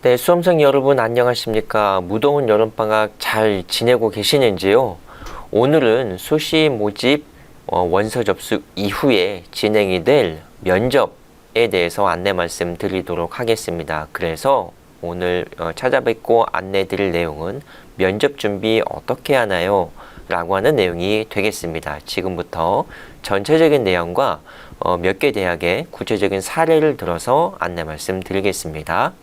네, 수험생 여러분 안녕하십니까? 무더운 여름방학 잘 지내고 계시는지요? 오늘은 수시 모집 원서 접수 이후에 진행이 될 면접에 대해서 안내 말씀 드리도록 하겠습니다. 그래서 오늘 찾아뵙고 안내 드릴 내용은 면접 준비 어떻게 하나요? 라고 하는 내용이 되겠습니다. 지금부터 전체적인 내용과 몇 개 대학의 구체적인 사례를 들어서 안내 말씀 드리겠습니다.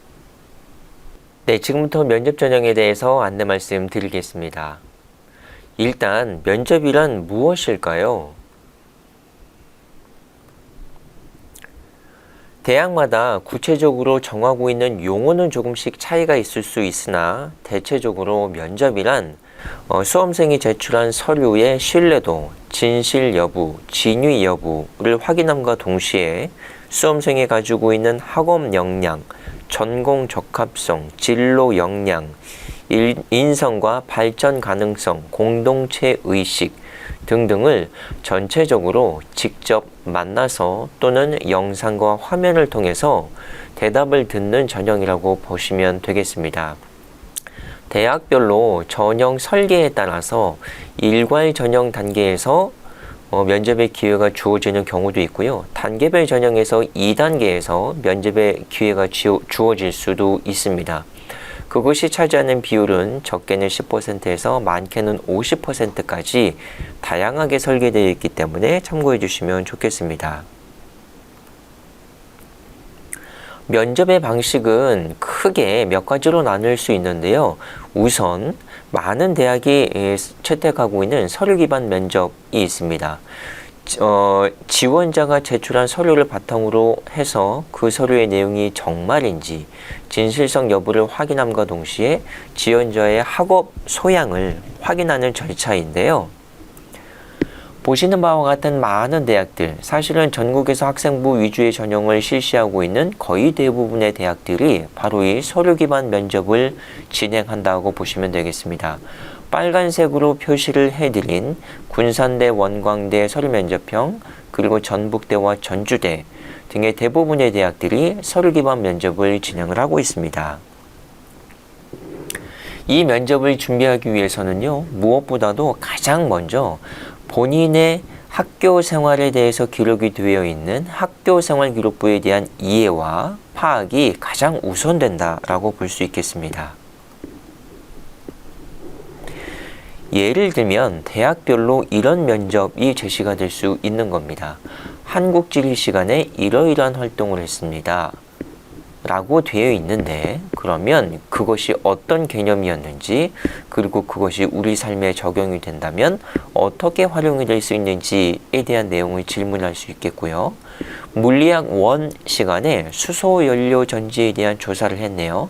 네, 지금부터 면접 전형에 대해서 안내 말씀 드리겠습니다. 일단 면접이란 무엇일까요? 대학마다 구체적으로 정하고 있는 용어는 조금씩 차이가 있을 수 있으나 대체적으로 면접이란 수험생이 제출한 서류의 신뢰도, 진실 여부, 진위 여부를 확인함과 동시에 수험생이 가지고 있는 학업 역량, 전공 적합성, 진로 역량, 인성과 발전 가능성, 공동체 의식 등등을 전체적으로 직접 만나서 또는 영상과 화면을 통해서 대답을 듣는 전형이라고 보시면 되겠습니다. 대학별로 전형 설계에 따라서 일괄 전형 단계에서 면접의 기회가 주어지는 경우도 있고요. 단계별 전형에서 2단계에서 면접의 기회가 주어질 수도 있습니다. 그것이 차지하는 비율은 적게는 10%에서 많게는 50%까지 다양하게 설계되어 있기 때문에 참고해 주시면 좋겠습니다. 면접의 방식은 크게 몇 가지로 나눌 수 있는데요. 우선 많은 대학이 채택하고 있는 서류 기반 면접이 있습니다. 지원자가 제출한 서류를 바탕으로 해서 그 서류의 내용이 정말인지 진실성 여부를 확인함과 동시에 지원자의 학업 소양을 확인하는 절차인데요. 보시는 바와 같은 많은 대학들, 사실은 전국에서 학생부 위주의 전형을 실시하고 있는 거의 대부분의 대학들이 바로 이 서류 기반 면접을 진행한다고 보시면 되겠습니다. 빨간색으로 표시를 해드린 군산대, 원광대 서류 면접형, 그리고 전북대와 전주대 등의 대부분의 대학들이 서류 기반 면접을 진행을 하고 있습니다. 이 면접을 준비하기 위해서는요, 무엇보다도 가장 먼저 본인의 학교 생활에 대해서 기록이 되어 있는 학교생활기록부에 대한 이해와 파악이 가장 우선된다라고 볼 수 있겠습니다. 예를 들면 대학별로 이런 면접이 제시가 될 수 있는 겁니다. 한국지리 시간에 이러이러한 활동을 했습니다. 라고 되어 있는데, 그러면 그것이 어떤 개념이었는지, 그리고 그것이 우리 삶에 적용이 된다면 어떻게 활용이 될 수 있는지에 대한 내용을 질문할 수 있겠고요. 물리학 1 시간에 수소 연료 전지에 대한 조사를 했네요.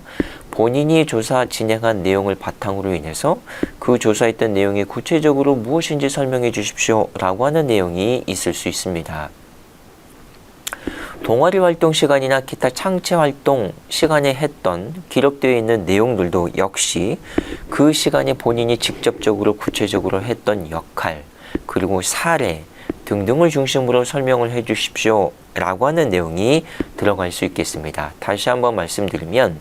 본인이 조사 진행한 내용을 바탕으로 인해서 그 조사했던 내용이 구체적으로 무엇인지 설명해 주십시오 라고 하는 내용이 있을 수 있습니다. 동아리 활동 시간이나 기타 창체 활동 시간에 했던 기록되어 있는 내용들도 역시 그 시간에 본인이 직접적으로 구체적으로 했던 역할, 그리고 사례 등등을 중심으로 설명을 해 주십시오 라고 하는 내용이 들어갈 수 있겠습니다. 다시 한번 말씀드리면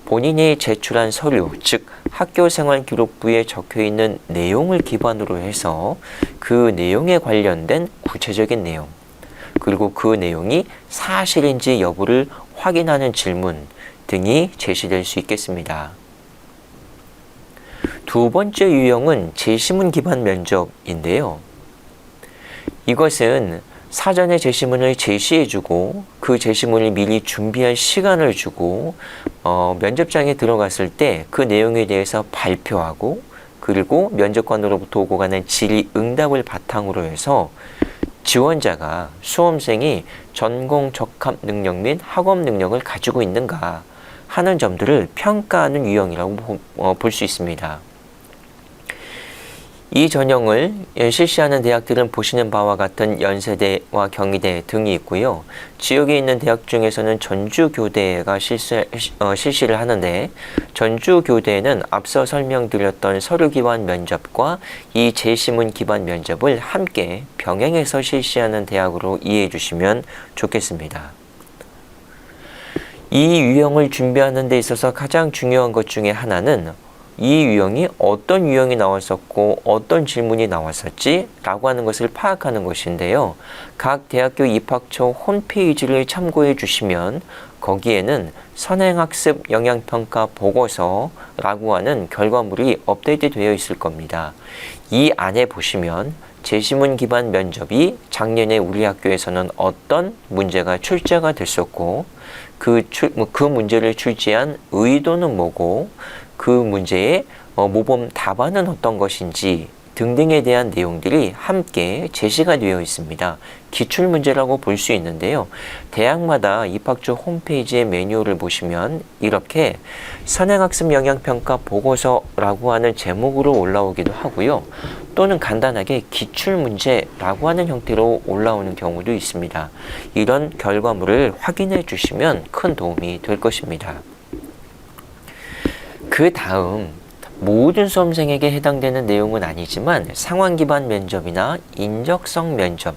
본인이 제출한 서류, 즉 학교생활기록부에 적혀있는 내용을 기반으로 해서 그 내용에 관련된 구체적인 내용, 그리고 그 내용이 사실인지 여부를 확인하는 질문 등이 제시될 수 있겠습니다. 두 번째 유형은 제시문 기반 면접인데요. 이것은 사전에 제시문을 제시해주고 그 제시문을 미리 준비할 시간을 주고 면접장에 들어갔을 때 그 내용에 대해서 발표하고, 그리고 면접관으로부터 오고 가는 질의응답을 바탕으로 해서 지원자가, 수험생이 전공 적합 능력 및 학업 능력을 가지고 있는가 하는 점들을 평가하는 유형이라고 볼 수 있습니다. 이 전형을 실시하는 대학들은 보시는 바와 같은 연세대와 경희대 등이 있고요. 지역에 있는 대학 중에서는 전주교대가 실시를 하는데, 전주교대는 앞서 설명드렸던 서류 기반 면접과 이 제시문 기반 면접을 함께 병행해서 실시하는 대학으로 이해해 주시면 좋겠습니다. 이 유형을 준비하는 데 있어서 가장 중요한 것 중에 하나는 이 유형이 어떤 유형이 나왔었고 어떤 질문이 나왔었지 라고 하는 것을 파악하는 것인데요. 각 대학교 입학처 홈페이지를 참고해 주시면 거기에는 선행학습 영향평가 보고서라고 하는 결과물이 업데이트 되어 있을 겁니다. 이 안에 보시면 제시문 기반 면접이 작년에 우리 학교에서는 어떤 문제가 출제가 됐었고 그 문제를 출제한 의도는 뭐고 그 문제의 모범 답안은 어떤 것인지 등등에 대한 내용들이 함께 제시가 되어 있습니다. 기출문제라고 볼 수 있는데요. 대학마다 입학처 홈페이지의 매뉴얼을 보시면 이렇게 선행학습 영향평가 보고서라고 하는 제목으로 올라오기도 하고요. 또는 간단하게 기출문제라고 하는 형태로 올라오는 경우도 있습니다. 이런 결과물을 확인해 주시면 큰 도움이 될 것입니다. 그 다음 모든 수험생에게 해당되는 내용은 아니지만 상황 기반 면접이나 인적성 면접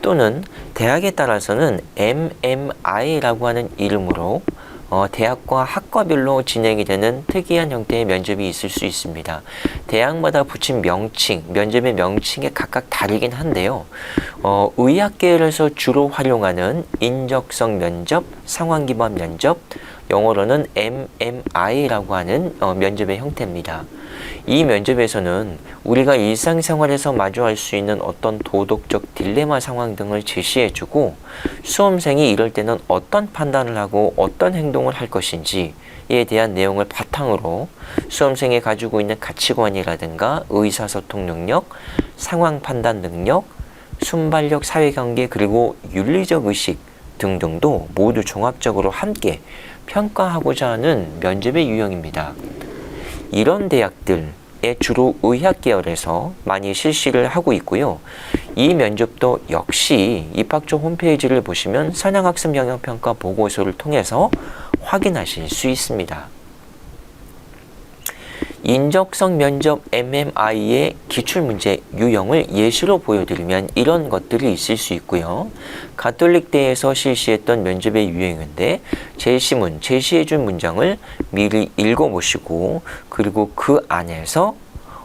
또는 대학에 따라서는 MMI라고 하는 이름으로 대학과 학과별로 진행이 되는 특이한 형태의 면접이 있을 수 있습니다. 대학마다 붙인 명칭, 면접의 명칭이 각각 다르긴 한데요. 의학계열에서 주로 활용하는 인적성 면접, 상황 기반 면접, 영어로는 MMI라고 하는 면접의 형태입니다. 이 면접에서는 우리가 일상생활에서 마주할 수 있는 어떤 도덕적 딜레마 상황 등을 제시해주고 수험생이 이럴 때는 어떤 판단을 하고 어떤 행동을 할 것인지에 대한 내용을 바탕으로 수험생이 가지고 있는 가치관이라든가 의사소통 능력, 상황 판단 능력, 순발력, 사회관계 그리고 윤리적 의식 등등도 모두 종합적으로 함께 평가하고자 하는 면접의 유형입니다. 이런 대학들에 주로 의학 계열에서 많이 실시를 하고 있고요. 이 면접도 역시 입학처 홈페이지를 보시면 선행학습 영향평가 보고서를 통해서 확인하실 수 있습니다. 인적성 면접 MMI의 기출문제 유형을 예시로 보여드리면 이런 것들이 있을 수 있고요. 가톨릭대에서 실시했던 면접의 유형인데 제시문, 제시해준 문장을 미리 읽어보시고 그리고 그 안에서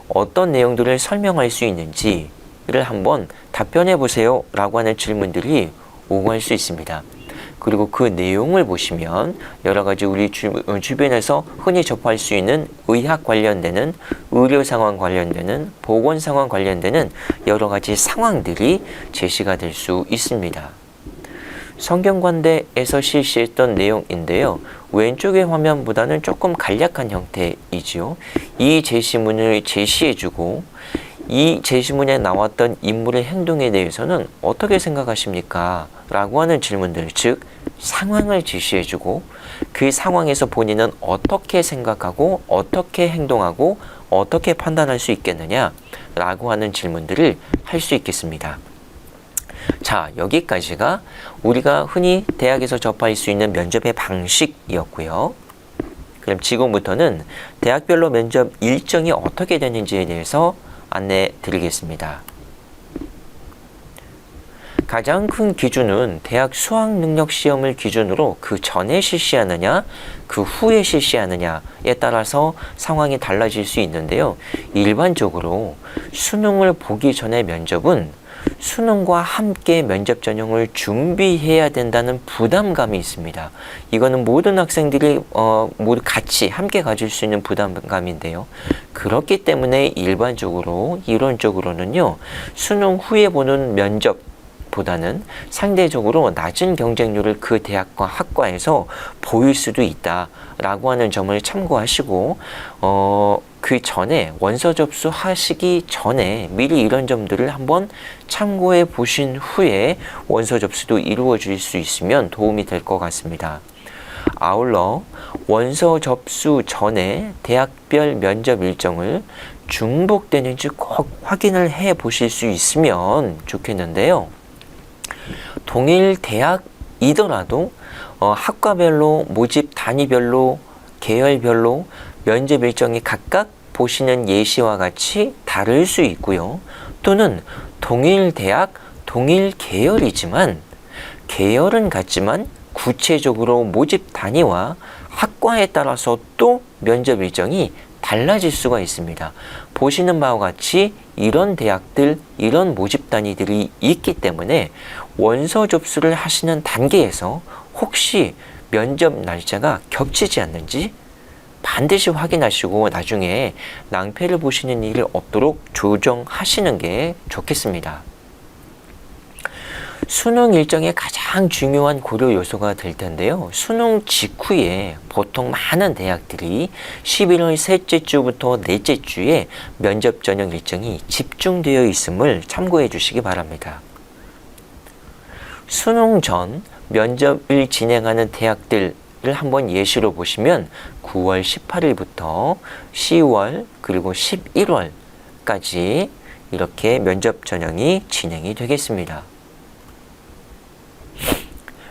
어떤 내용들을 설명할 수 있는지를 한번 답변해 보세요 라고 하는 질문들이 오갈 수 있습니다. 그리고 그 내용을 보시면 여러 가지 우리 주변에서 흔히 접할 수 있는 의학 관련되는, 의료 상황 관련되는, 보건 상황 관련되는 여러 가지 상황들이 제시가 될 수 있습니다. 성균관대에서 실시했던 내용인데요. 왼쪽의 화면보다는 조금 간략한 형태이지요. 이 제시문을 제시해주고 이 제시문에 나왔던 인물의 행동에 대해서는 어떻게 생각하십니까? 라고 하는 질문들, 즉 상황을 제시해주고 그 상황에서 본인은 어떻게 생각하고 어떻게 행동하고 어떻게 판단할 수 있겠느냐? 라고 하는 질문들을 할 수 있겠습니다. 자, 여기까지가 우리가 흔히 대학에서 접할 수 있는 면접의 방식이었고요. 그럼 지금부터는 대학별로 면접 일정이 어떻게 되는지에 대해서 안내 드리겠습니다. 가장 큰 기준은 대학 수학능력시험을 기준으로 그 전에 실시하느냐, 그 후에 실시하느냐에 따라서 상황이 달라질 수 있는데요. 일반적으로 수능을 보기 전에 면접은 수능과 함께 면접 전형을 준비해야 된다는 부담감이 있습니다. 이거는 모든 학생들이 모두 같이 함께 가질 수 있는 부담감인데요. 그렇기 때문에 일반적으로 이론적으로는요. 수능 후에 보는 면접 보다는 상대적으로 낮은 경쟁률을 그 대학과 학과에서 보일 수도 있다라고 하는 점을 참고하시고 그 전에 원서 접수하시기 전에 미리 이런 점들을 한번 참고해 보신 후에 원서 접수도 이루어질 수 있으면 도움이 될 것 같습니다. 아울러 원서 접수 전에 대학별 면접 일정을 중복되는지 꼭 확인을 해 보실 수 있으면 좋겠는데요. 동일 대학이더라도 학과별로, 모집 단위별로, 계열별로 면접 일정이 각각 보시는 예시와 같이 다를 수 있고요. 또는 동일 대학, 동일 계열이지만 계열은 같지만 구체적으로 모집 단위와 학과에 따라서 또 면접 일정이 달라질 수가 있습니다. 보시는 바와 같이 이런 대학들, 이런 모집 단위들이 있기 때문에 원서 접수를 하시는 단계에서 혹시 면접 날짜가 겹치지 않는지 반드시 확인하시고 나중에 낭패를 보시는 일이 없도록 조정하시는 게 좋겠습니다. 수능 일정의 가장 중요한 고려 요소가 될 텐데요. 수능 직후에 보통 많은 대학들이 11월 셋째 주부터 넷째 주에 면접 전형 일정이 집중되어 있음을 참고해 주시기 바랍니다. 수능 전 면접을 진행하는 대학들을 한번 예시로 보시면 9월 18일부터 10월 그리고 11월까지 이렇게 면접 전형이 진행이 되겠습니다.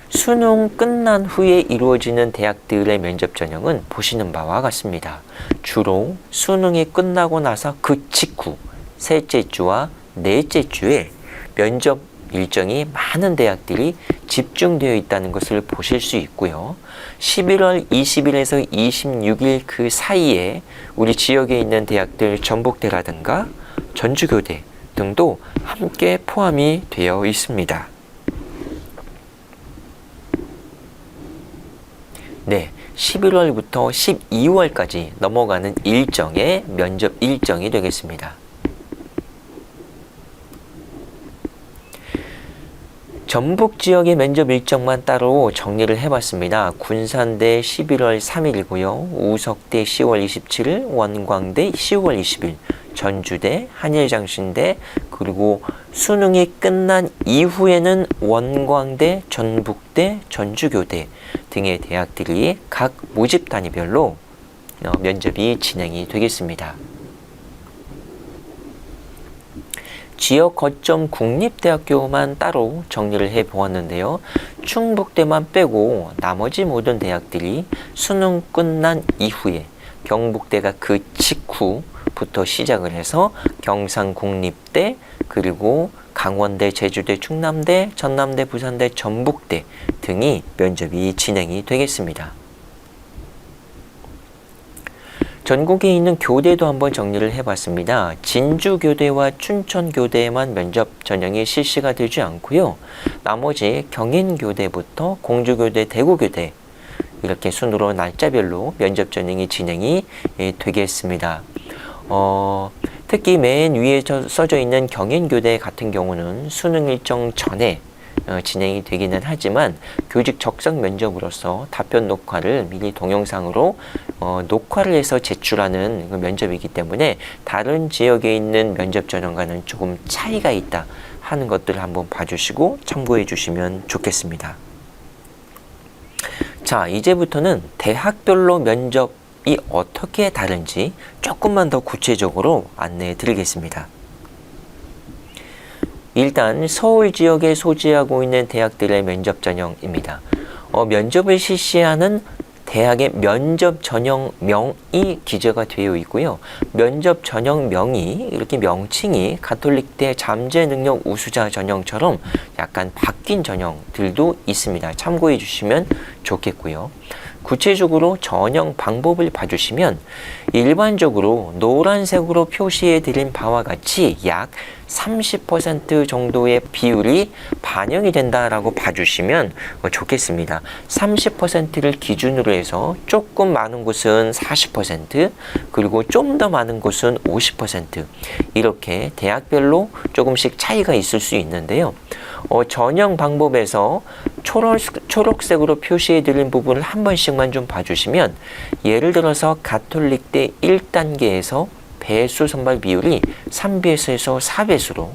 수능 끝난 후에 이루어지는 대학들의 면접 전형은 보시는 바와 같습니다. 주로 수능이 끝나고 나서 그 직후 셋째 주와 넷째 주에 면접 일정이 많은 대학들이 집중되어 있다는 것을 보실 수 있고요. 11월 20일에서 26일 그 사이에 우리 지역에 있는 대학들 전북대라든가 전주교대 등도 함께 포함이 되어 있습니다. 네, 11월부터 12월까지 넘어가는 일정의 면접 일정이 되겠습니다. 전북 지역의 면접 일정만 따로 정리를 해봤습니다. 군산대 11월 3일이고요. 우석대 10월 27일, 원광대 10월 20일, 전주대, 한일장신대, 그리고 수능이 끝난 이후에는 원광대, 전북대, 전주교대 등의 대학들이 각 모집 단위별로 면접이 진행이 되겠습니다. 지역 거점 국립대학교만 따로 정리를 해 보았는데요. 충북대만 빼고 나머지 모든 대학들이 수능 끝난 이후에 경북대가 그 직후부터 시작을 해서 경상국립대 그리고 강원대, 제주대, 충남대, 전남대, 부산대, 전북대 등이 면접이 진행이 되겠습니다. 전국에 있는 교대도 한번 정리를 해봤습니다. 진주교대와 춘천교대에만 면접 전형이 실시가 되지 않고요. 나머지 경인교대부터 공주교대, 대구교대 이렇게 순으로 날짜별로 면접 전형이 진행이 되겠습니다. 특히 맨 위에 써져 있는 경인교대 같은 경우는 수능 일정 전에 진행이 되기는 하지만 교직 적성 면접으로서 답변 녹화를 미리 동영상으로 녹화를 해서 제출하는 면접이기 때문에 다른 지역에 있는 면접 전형과는 조금 차이가 있다 하는 것들을 한번 봐주시고 참고해 주시면 좋겠습니다. 자, 이제부터는 대학별로 면접이 어떻게 다른지 조금만 더 구체적으로 안내해 드리겠습니다. 일단 서울 지역에 소재하고 있는 대학들의 면접 전형입니다. 면접을 실시하는 대학의 면접 전형명이 기재가 되어 있고요. 면접 전형명이 이렇게 명칭이 가톨릭대 잠재능력 우수자 전형처럼 약간 바뀐 전형들도 있습니다. 참고해 주시면 좋겠고요. 구체적으로 전형 방법을 봐주시면 일반적으로 노란색으로 표시해 드린 바와 같이 약 30% 정도의 비율이 반영이 된다라고 봐주시면 좋겠습니다. 30%를 기준으로 해서 조금 많은 곳은 40%, 그리고 좀 더 많은 곳은 50% 이렇게 대학별로 조금씩 차이가 있을 수 있는데요. 전형 방법에서 초록색으로 표시해 드린 부분을 한 번씩만 좀 봐주시면 예를 들어서 가톨릭대 1단계에서 배수 선발 비율이 3배수에서 4배수로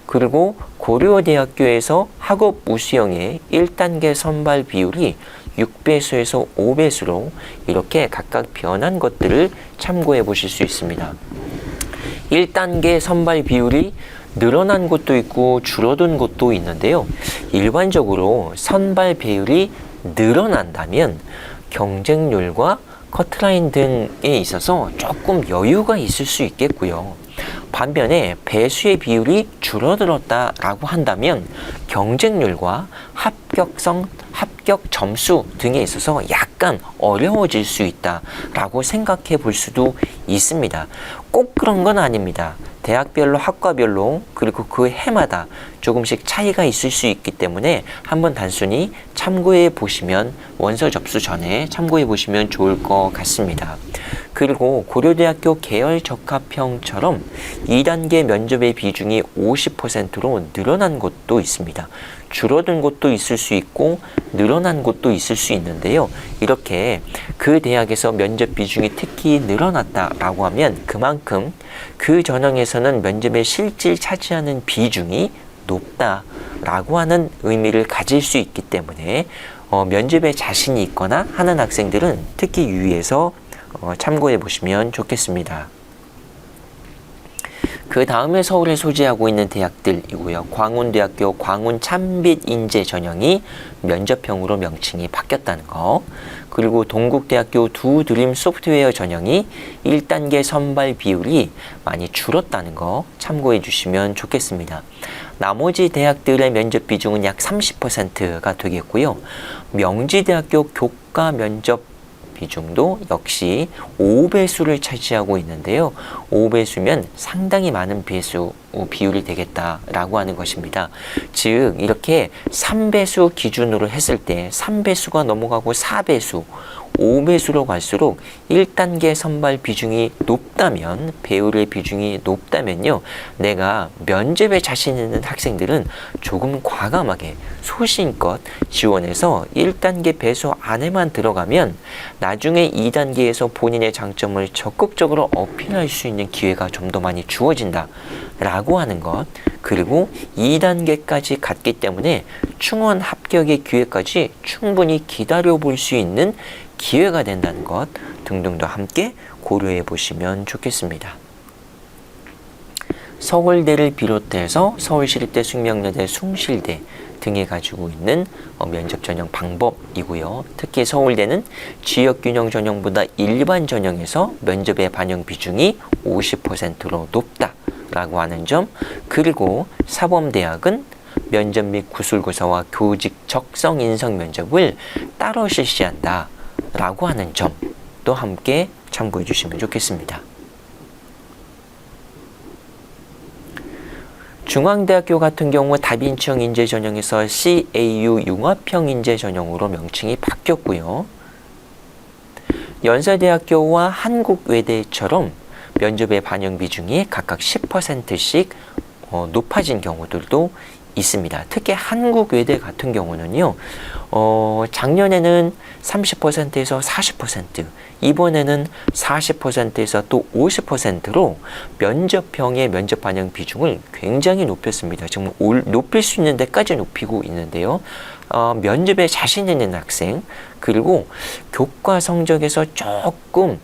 그리고 고려대학교에서 학업 우수형의 1단계 선발 비율이 6배수에서 5배수로 이렇게 각각 변한 것들을 참고해 보실 수 있습니다. 1단계 선발 비율이 늘어난 곳도 있고 줄어든 곳도 있는데요. 일반적으로 선발 비율이 늘어난다면 경쟁률과 커트라인 등에 있어서 조금 여유가 있을 수 있겠고요. 반면에 배수의 비율이 줄어들었다라고 한다면 경쟁률과 합격성 합격 점수 등에 있어서 약간 어려워질 수 있다라고 생각해 볼 수도 있습니다. 꼭 그런 건 아닙니다. 대학별로 학과별로 그리고 그 해마다 조금씩 차이가 있을 수 있기 때문에 한번 단순히 참고해 보시면 원서 접수 전에 참고해 보시면 좋을 것 같습니다. 그리고 고려대학교 계열 적합형처럼 2단계 면접의 비중이 50%로 늘어난 곳도 있습니다. 줄어든 곳도 있을 수 있고 늘어난 곳도 있을 수 있는데요. 이렇게 그 대학에서 면접 비중이 특히 늘어났다라고 하면 그만큼 그 전형에서는 면접에 실질 차지하는 비중이 높다라고 하는 의미를 가질 수 있기 때문에 면접에 자신이 있거나 하는 학생들은 특히 유의해서 참고해 보시면 좋겠습니다. 그 다음에 서울에 소재하고 있는 대학들이고요. 광운대학교 광운 참빛 인재 전형이 면접형으로 명칭이 바뀌었다는 거. 그리고 동국대학교 두 드림 소프트웨어 전형이 1단계 선발 비율이 많이 줄었다는 거 참고해 주시면 좋겠습니다. 나머지 대학들의 면접 비중은 약 30%가 되겠고요. 명지대학교 교과 면접 비중도 역시 5배수를 차지하고 있는데요. 5배수면 상당히 많은 비율이 되겠다라고 하는 것입니다. 즉 이렇게 3배수 기준으로 했을 때 3배수가 넘어가고 4배수, 5배수로 갈수록 1단계 선발 비중이 높다면, 배율의 비중이 높다면요. 내가 면접에 자신 있는 학생들은 조금 과감하게 소신껏 지원해서 1단계 배수 안에만 들어가면 나중에 2단계에서 본인의 장점을 적극적으로 어필할 수 있는 기회가 좀 더 많이 주어진다 라고 하는 것, 그리고 2단계까지 갔기 때문에 충원 합격의 기회까지 충분히 기다려 볼 수 있는 기회가 된다는 것 등등도 함께 고려해 보시면 좋겠습니다. 서울대를 비롯해서 서울시립대, 숙명여대, 숭실대 등이 가지고 있는 면접 전형 방법이고요. 특히 서울대는 지역균형 전형보다 일반 전형에서 면접의 반영 비중이 50%로 높다라고 하는 점, 그리고 사범대학은 면접 및 구술고사와 교직 적성 인성 면접을 따로 실시한다 라고 하는 점도 함께 참고해 주시면 좋겠습니다. 중앙대학교 같은 경우 다빈치형 인재 전형에서 CAU 융합형 인재 전형으로 명칭이 바뀌었고요. 연세대학교와 한국외대처럼 면접의 반영 비중이 각각 10%씩 높아진 경우들도 있습니다. 특히 한국외대 같은 경우는요, 작년에는 30%에서 40%, 이번에는 40%에서 또 50%로 면접형의 면접 반영 비중을 굉장히 높였습니다. 지금 높일 수 있는 데까지 높이고 있는데요. 면접에 자신 있는 학생, 그리고 교과 성적에서 조금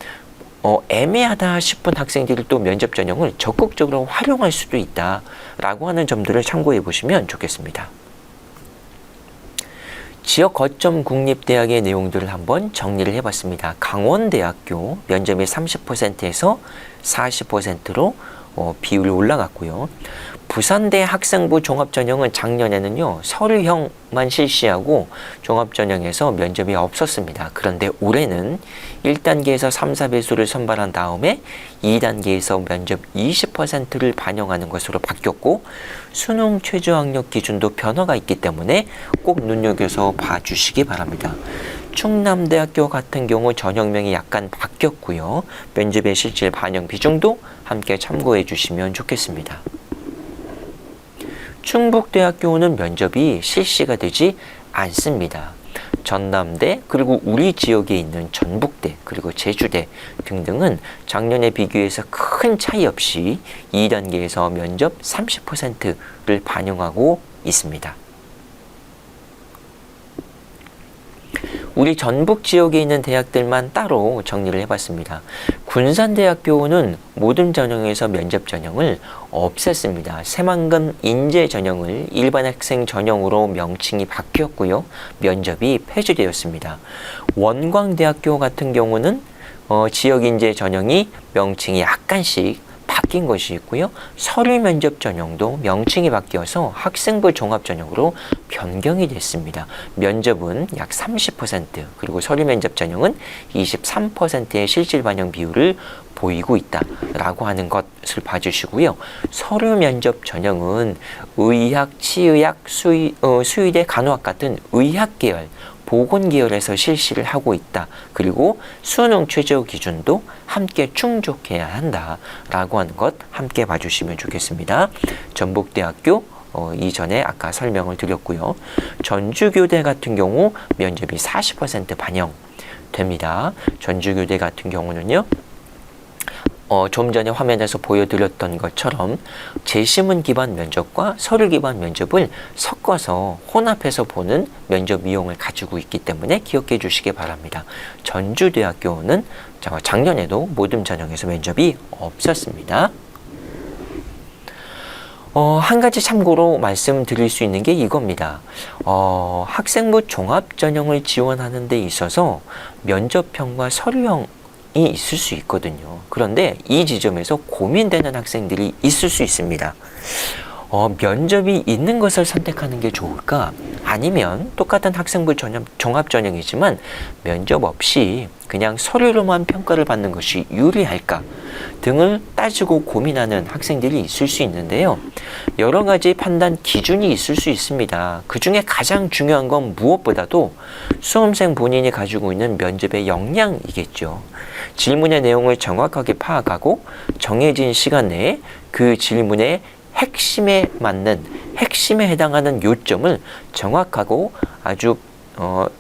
애매하다 싶은 학생들이 또 면접 전형을 적극적으로 활용할 수도 있다라고 하는 점들을 참고해 보시면 좋겠습니다. 지역 거점 국립대학의 내용들을 한번 정리를 해봤습니다. 강원대학교 면접이 30%에서 40%로 비율이 올라갔고요. 부산대 학생부 종합전형은 작년에는요, 서류형만 실시하고 종합전형에서 면접이 없었습니다. 그런데 올해는 1단계에서 3, 4배수를 선발한 다음에 2단계에서 면접 20%를 반영하는 것으로 바뀌었고, 수능 최저학력 기준도 변화가 있기 때문에 꼭 눈여겨서 봐주시기 바랍니다. 충남대학교 같은 경우 전형명이 약간 바뀌었고요. 면접의 실질 반영 비중도 함께 참고해 주시면 좋겠습니다. 충북대학교는 면접이 실시가 되지 않습니다. 전남대, 그리고 우리 지역에 있는 전북대, 그리고 제주대 등등은 작년에 비교해서 큰 차이 없이 2단계에서 면접 30%를 반영하고 있습니다. 우리 전북 지역에 있는 대학들만 따로 정리를 해봤습니다. 군산대학교는 모든 전형에서 면접 전형을 없앴습니다. 새만금 인재 전형을 일반 학생 전형으로 명칭이 바뀌었고요. 면접이 폐지되었습니다. 원광대학교 같은 경우는 지역 인재 전형이 명칭이 약간씩 바뀐 것이 있고요. 서류 면접 전형도 명칭이 바뀌어서 학생부 종합 전형으로 변경이 됐습니다. 면접은 약 30%, 그리고 서류 면접 전형은 23%의 실질 반영 비율을 보이고 있다라고 하는 것을 봐주시고요. 서류 면접 전형은 의학, 치의학, 수의대, 간호학 같은 의학 계열, 보건 계열에서 실시를 하고 있다. 그리고 수능 최저 기준도 함께 충족해야 한다라고 하는 것 함께 봐주시면 좋겠습니다. 전북대학교 이전에 아까 설명을 드렸고요. 전주교대 같은 경우 면접이 40% 반영됩니다. 전주교대 같은 경우는요. 좀 전에 화면에서 보여드렸던 것처럼 제시문 기반 면접과 서류 기반 면접을 섞어서 혼합해서 보는 면접 이용을 가지고 있기 때문에 기억해 주시기 바랍니다. 전주대학교는 작년에도 모든 전형에서 면접이 없었습니다. 한 가지 참고로 말씀드릴 수 있는 게 이겁니다. 학생부 종합 전형을 지원하는 데 있어서 면접형과 서류형 이 있을 수 있거든요. 그런데 이 지점에서 고민되는 학생들이 있을 수 있습니다. 면접이 있는 것을 선택하는 게 좋을까? 아니면 똑같은 학생부 종합 전형이지만 면접 없이 그냥 서류로만 평가를 받는 것이 유리할까? 등을 따지고 고민하는 학생들이 있을 수 있는데요. 여러 가지 판단 기준이 있을 수 있습니다. 그 중에 가장 중요한 건 무엇보다도 수험생 본인이 가지고 있는 면접의 역량이겠죠. 질문의 내용을 정확하게 파악하고 정해진 시간 내에 그 질문의 핵심에 맞는, 핵심에 해당하는 요점을 정확하고 아주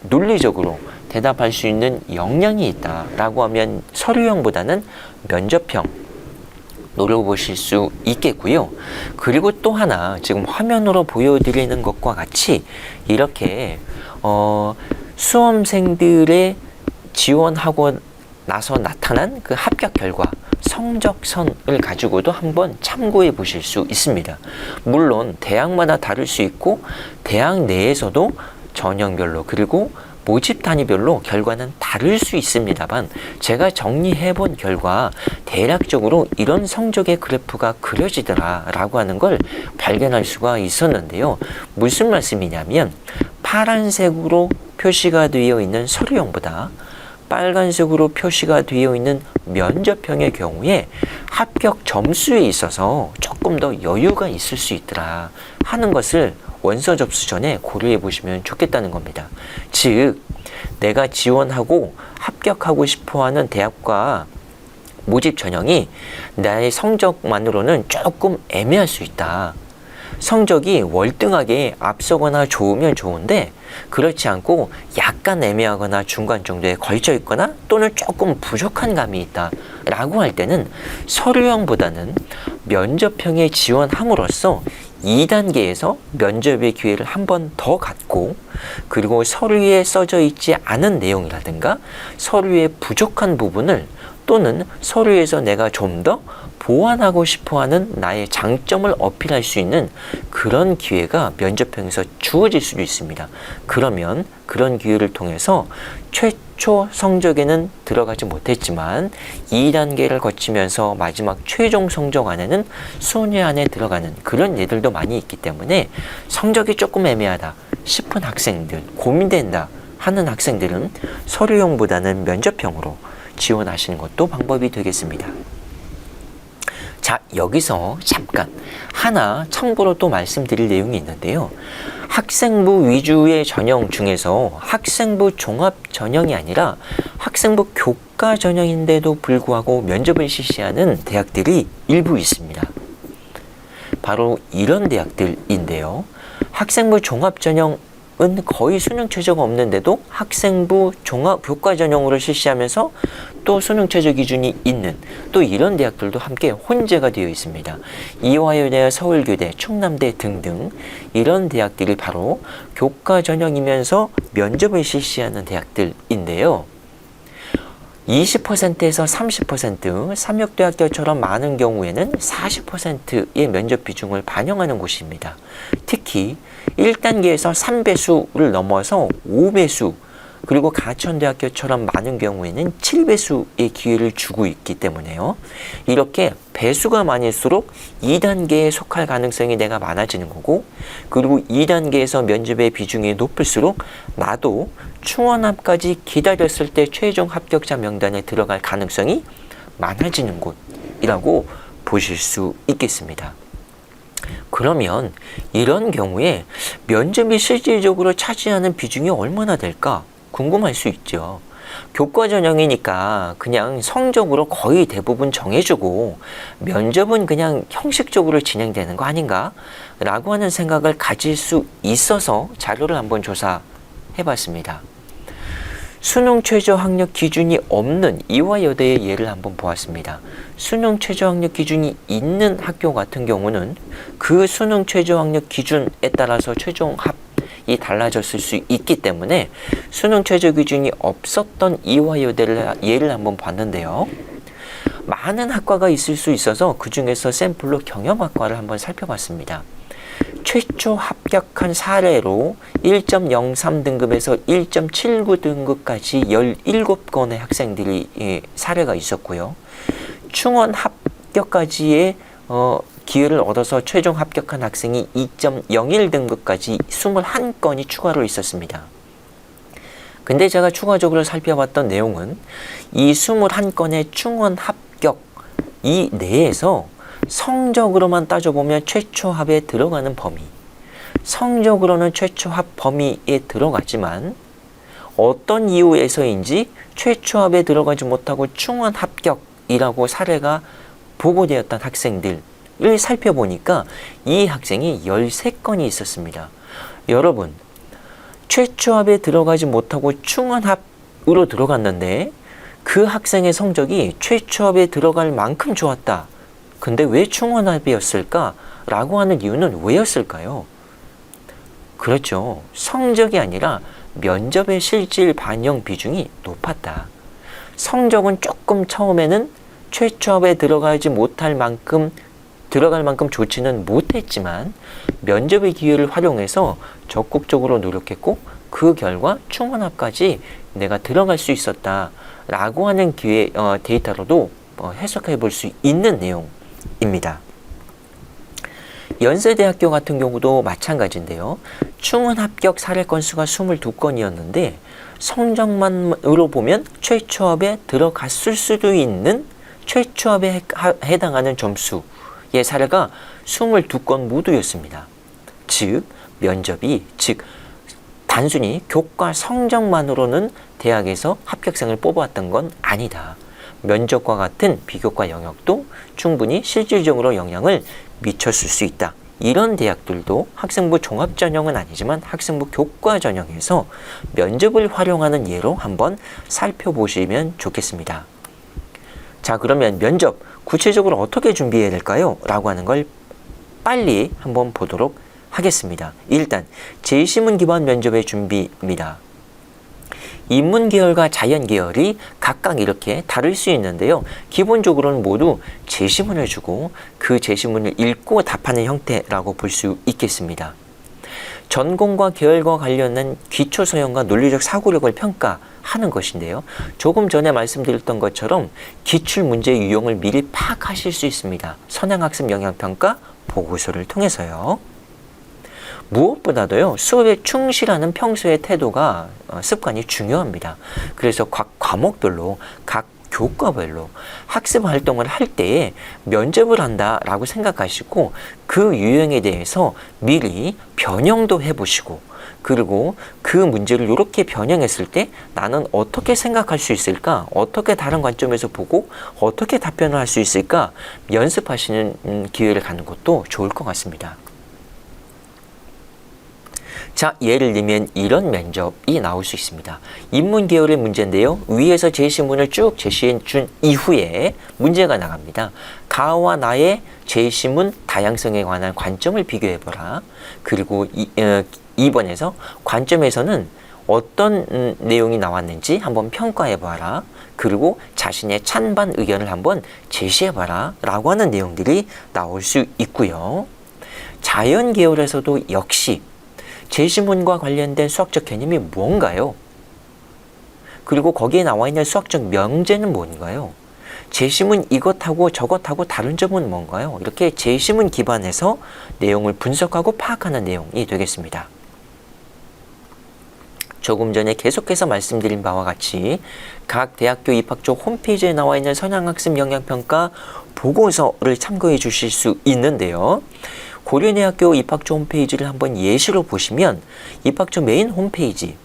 논리적으로 대답할 수 있는 역량이 있다라고 하면 서류형보다는 면접형 노려보실 수 있겠고요. 그리고 또 하나 지금 화면으로 보여드리는 것과 같이 이렇게 수험생들의 지원하고 나서 나타난 그 합격 결과 성적선을 가지고도 한번 참고해 보실 수 있습니다. 물론 대학마다 다를 수 있고 대학 내에서도 전형별로 그리고 모집 단위별로 결과는 다를 수 있습니다만 제가 정리해 본 결과 대략적으로 이런 성적의 그래프가 그려지더라 라고 하는 걸 발견할 수가 있었는데요. 무슨 말씀이냐면 파란색으로 표시가 되어 있는 서류형보다 빨간색으로 표시가 되어 있는 면접형의 경우에 합격 점수에 있어서 조금 더 여유가 있을 수 있더라 하는 것을 원서 접수 전에 고려해 보시면 좋겠다는 겁니다. 즉, 내가 지원하고 합격하고 싶어하는 대학과 모집 전형이 나의 성적만으로는 조금 애매할 수 있다. 성적이 월등하게 앞서거나 좋으면 좋은데 그렇지 않고 약간 애매하거나 중간 정도에 걸쳐 있거나 또는 조금 부족한 감이 있다 라고 할 때는 서류형보다는 면접형에 지원함으로써 2단계에서 면접의 기회를 한 번 더 갖고 그리고 서류에 써져 있지 않은 내용이라든가 서류의 부족한 부분을 또는 서류에서 내가 좀 더 보완하고 싶어하는 나의 장점을 어필할 수 있는 그런 기회가 면접형에서 주어질 수도 있습니다. 그러면 그런 기회를 통해서 최초 성적에는 들어가지 못했지만 2단계를 거치면서 마지막 최종 성적 안에는 순위 안에 들어가는 그런 예들도 많이 있기 때문에 성적이 조금 애매하다 싶은 학생들, 고민된다 하는 학생들은 서류형보다는 면접형으로 지원하시는 것도 방법이 되겠습니다. 자, 여기서 잠깐 하나 참고로 또 말씀드릴 내용이 있는데요. 학생부 위주의 전형 중에서 학생부 종합 전형이 아니라 학생부 교과 전형인데도 불구하고 면접을 실시하는 대학들이 일부 있습니다. 바로 이런 대학들인데요. 학생부 종합 전형은 거의 수능 최저가 없는데도 학생부 종합 교과 전형으로 실시하면서 또 수능 최저 기준이 있는 또 이런 대학들도 함께 혼재가 되어 있습니다. 이화여대, 서울교대, 충남대 등등 이런 대학들이 바로 교과 전형이면서 면접을 실시하는 대학들인데요. 20%에서 30%, 삼육대학교처럼 많은 경우에는 40%의 면접 비중을 반영하는 곳입니다. 특히 1단계에서 3배수를 넘어서 5배수가 그리고 가천대학교처럼 많은 경우에는 7배수의 기회를 주고 있기 때문에요. 이렇게 배수가 많을수록 2단계에 속할 가능성이 내가 많아지는 거고, 그리고 2단계에서 면접의 비중이 높을수록 나도 충원합까지 기다렸을 때 최종 합격자 명단에 들어갈 가능성이 많아지는 곳이라고 보실 수 있겠습니다. 그러면 이런 경우에 면접이 실질적으로 차지하는 비중이 얼마나 될까 궁금할 수 있죠. 교과 전형이니까 그냥 성적으로 거의 대부분 정해주고 면접은 그냥 형식적으로 진행되는 거 아닌가? 라고 하는 생각을 가질 수 있어서 자료를 한번 조사해봤습니다. 수능 최저 학력 기준이 없는 이화여대의 예를 한번 보았습니다. 수능 최저 학력 기준이 있는 학교 같은 경우는 그 수능 최저 학력 기준에 따라서 최종 합이 달라졌을 수 있기 때문에 수능 최저 기준이 없었던 이화여대를 예를 한번 봤는데요. 많은 학과가 있을 수 있어서 그 중에서 샘플로 경영학과를 한번 살펴봤습니다. 최초 합격한 사례로 1.03등급에서 1.79등급까지 17건의 학생들이 사례가 있었고요. 충원 합격까지의 기회를 얻어서 최종 합격한 학생이 2.01등급까지 21건이 추가로 있었습니다. 근데 제가 추가적으로 살펴봤던 내용은 이 21건의 충원 합격 이 내에서 성적으로만 따져보면 최초 합에 들어가는 범위, 성적으로는 최초 합 범위에 들어갔지만 어떤 이유에서인지 최초 합에 들어가지 못하고 충원 합격이라고 사례가 보고되었던 학생들을 살펴보니까 이 학생이 13건이 있었습니다. 여러분, 최초 합에 들어가지 못하고 충원 합으로 들어갔는데 그 학생의 성적이 최초 합에 들어갈 만큼 좋았다. 근데 왜 충원합이었을까? 라고 하는 이유는 왜였을까요? 그렇죠. 성적이 아니라 면접의 실질 반영 비중이 높았다. 성적은 조금 처음에는 최초합에 들어갈 만큼 좋지는 못했지만 면접의 기회를 활용해서 적극적으로 노력했고 그 결과 충원합까지 내가 들어갈 수 있었다. 라고 하는 데이터로도 해석해 볼 수 있는 내용입니다. 연세대학교 같은 경우도 마찬가지인데요. 충원 합격 사례 건수가 22건이었는데 성적만으로 보면 최초합에 들어갔을 수도 있는 최초합에 해당하는 점수의 사례가 22건 모두였습니다. 즉 단순히 교과 성적만으로는 대학에서 합격생을 뽑았던 건 아니다. 면접과 같은 비교과 영역도 충분히 실질적으로 영향을 미쳤을 수 있다. 이런 대학들도 학생부 종합 전형은 아니지만 학생부 교과 전형에서 면접을 활용하는 예로 한번 살펴보시면 좋겠습니다. 자, 그러면 면접 구체적으로 어떻게 준비해야 될까요? 라고 하는 걸 빨리 한번 보도록 하겠습니다. 일단 제시문 기반 면접의 준비입니다. 인문계열과 자연계열이 각각 이렇게 다를 수 있는데요. 기본적으로는 모두 제시문을 주고 그 제시문을 읽고 답하는 형태라고 볼 수 있겠습니다. 전공과 계열과 관련된 기초소양과 논리적 사고력을 평가하는 것인데요. 조금 전에 말씀드렸던 것처럼 기출문제의 유형을 미리 파악하실 수 있습니다. 선행학습 영향평가 보고서를 통해서요. 무엇보다도요, 수업에 충실하는 평소의 태도가 습관이 중요합니다. 그래서 각 과목별로, 각 교과별로 학습 활동을 할 때에 면접을 한다라고 생각하시고 그 유형에 대해서 미리 변형도 해보시고 그리고 그 문제를 이렇게 변형했을 때 나는 어떻게 생각할 수 있을까? 어떻게 다른 관점에서 보고 어떻게 답변을 할 수 있을까? 연습하시는 기회를 갖는 것도 좋을 것 같습니다. 자, 예를 들면 이런 면접이 나올 수 있습니다. 인문계열의 문제인데요. 위에서 제시문을 쭉 제시해 준 이후에 문제가 나갑니다. 가와 나의 제시문 다양성에 관한 관점을 비교해보라. 그리고 2번에서 관점에서는 어떤 내용이 나왔는지 한번 평가해봐라. 그리고 자신의 찬반 의견을 한번 제시해봐라. 라고 하는 내용들이 나올 수 있고요. 자연계열에서도 역시 제시문과 관련된 수학적 개념이 뭔가요? 그리고 거기에 나와 있는 수학적 명제는 뭔가요? 재심은 이것하고 저것하고 다른 점은 뭔가요? 이렇게 재심은 기반해서 내용을 분석하고 파악하는 내용이 되겠습니다. 조금 전에 계속해서 말씀드린 바와 같이 각 대학교 입학처 홈페이지에 나와 있는 선행학습 영향평가 보고서를 참고해 주실 수 있는데요. 고려대학교 입학처 홈페이지를 한번 예시로 보시면 입학처 메인 홈페이지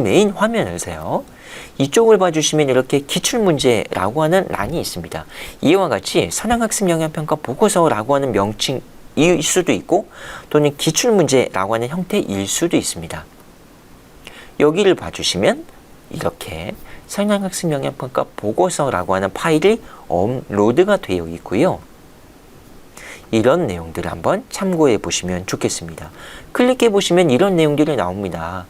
메인 화면에서요. 이쪽을 봐주시면 이렇게 기출문제라고 하는 란이 있습니다. 이와 같이 선행학습 영향평가 보고서라고 하는 명칭일 수도 있고 또는 기출문제라고 하는 형태일 수도 있습니다. 여기를 봐주시면 이렇게 선행학습 영향평가 보고서라고 하는 파일이 업로드가 되어 있고요. 이런 내용들을 한번 참고해 보시면 좋겠습니다. 클릭해 보시면 이런 내용들이 나옵니다.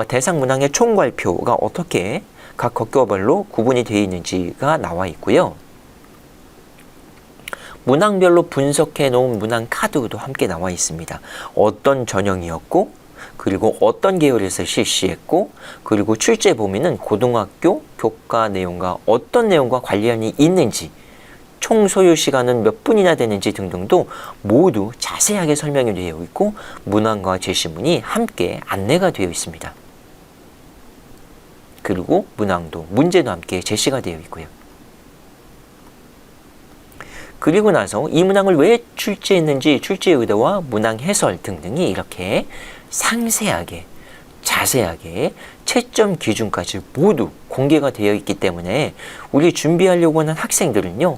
대상 문항의 총괄표가 어떻게 각 국어별로 구분이 되어 있는지가 나와 있고요. 문항별로 분석해 놓은 문항 카드도 함께 나와 있습니다. 어떤 전형이었고 그리고 어떤 계열에서 실시했고 그리고 출제 범위는 고등학교 교과 내용과 어떤 내용과 관련이 있는지 총 소요 시간은 몇 분이나 되는지 등등도 모두 자세하게 설명이 되어 있고 문항과 제시문이 함께 안내가 되어 있습니다. 그리고 문항도 문제도 함께 제시가 되어 있고요. 그리고 나서 이 문항을 왜 출제했는지 출제 의도와 문항 해설 등등이 이렇게 상세하게 자세하게 채점 기준까지 모두 공개가 되어 있기 때문에 우리 준비하려고 하는 학생들은요.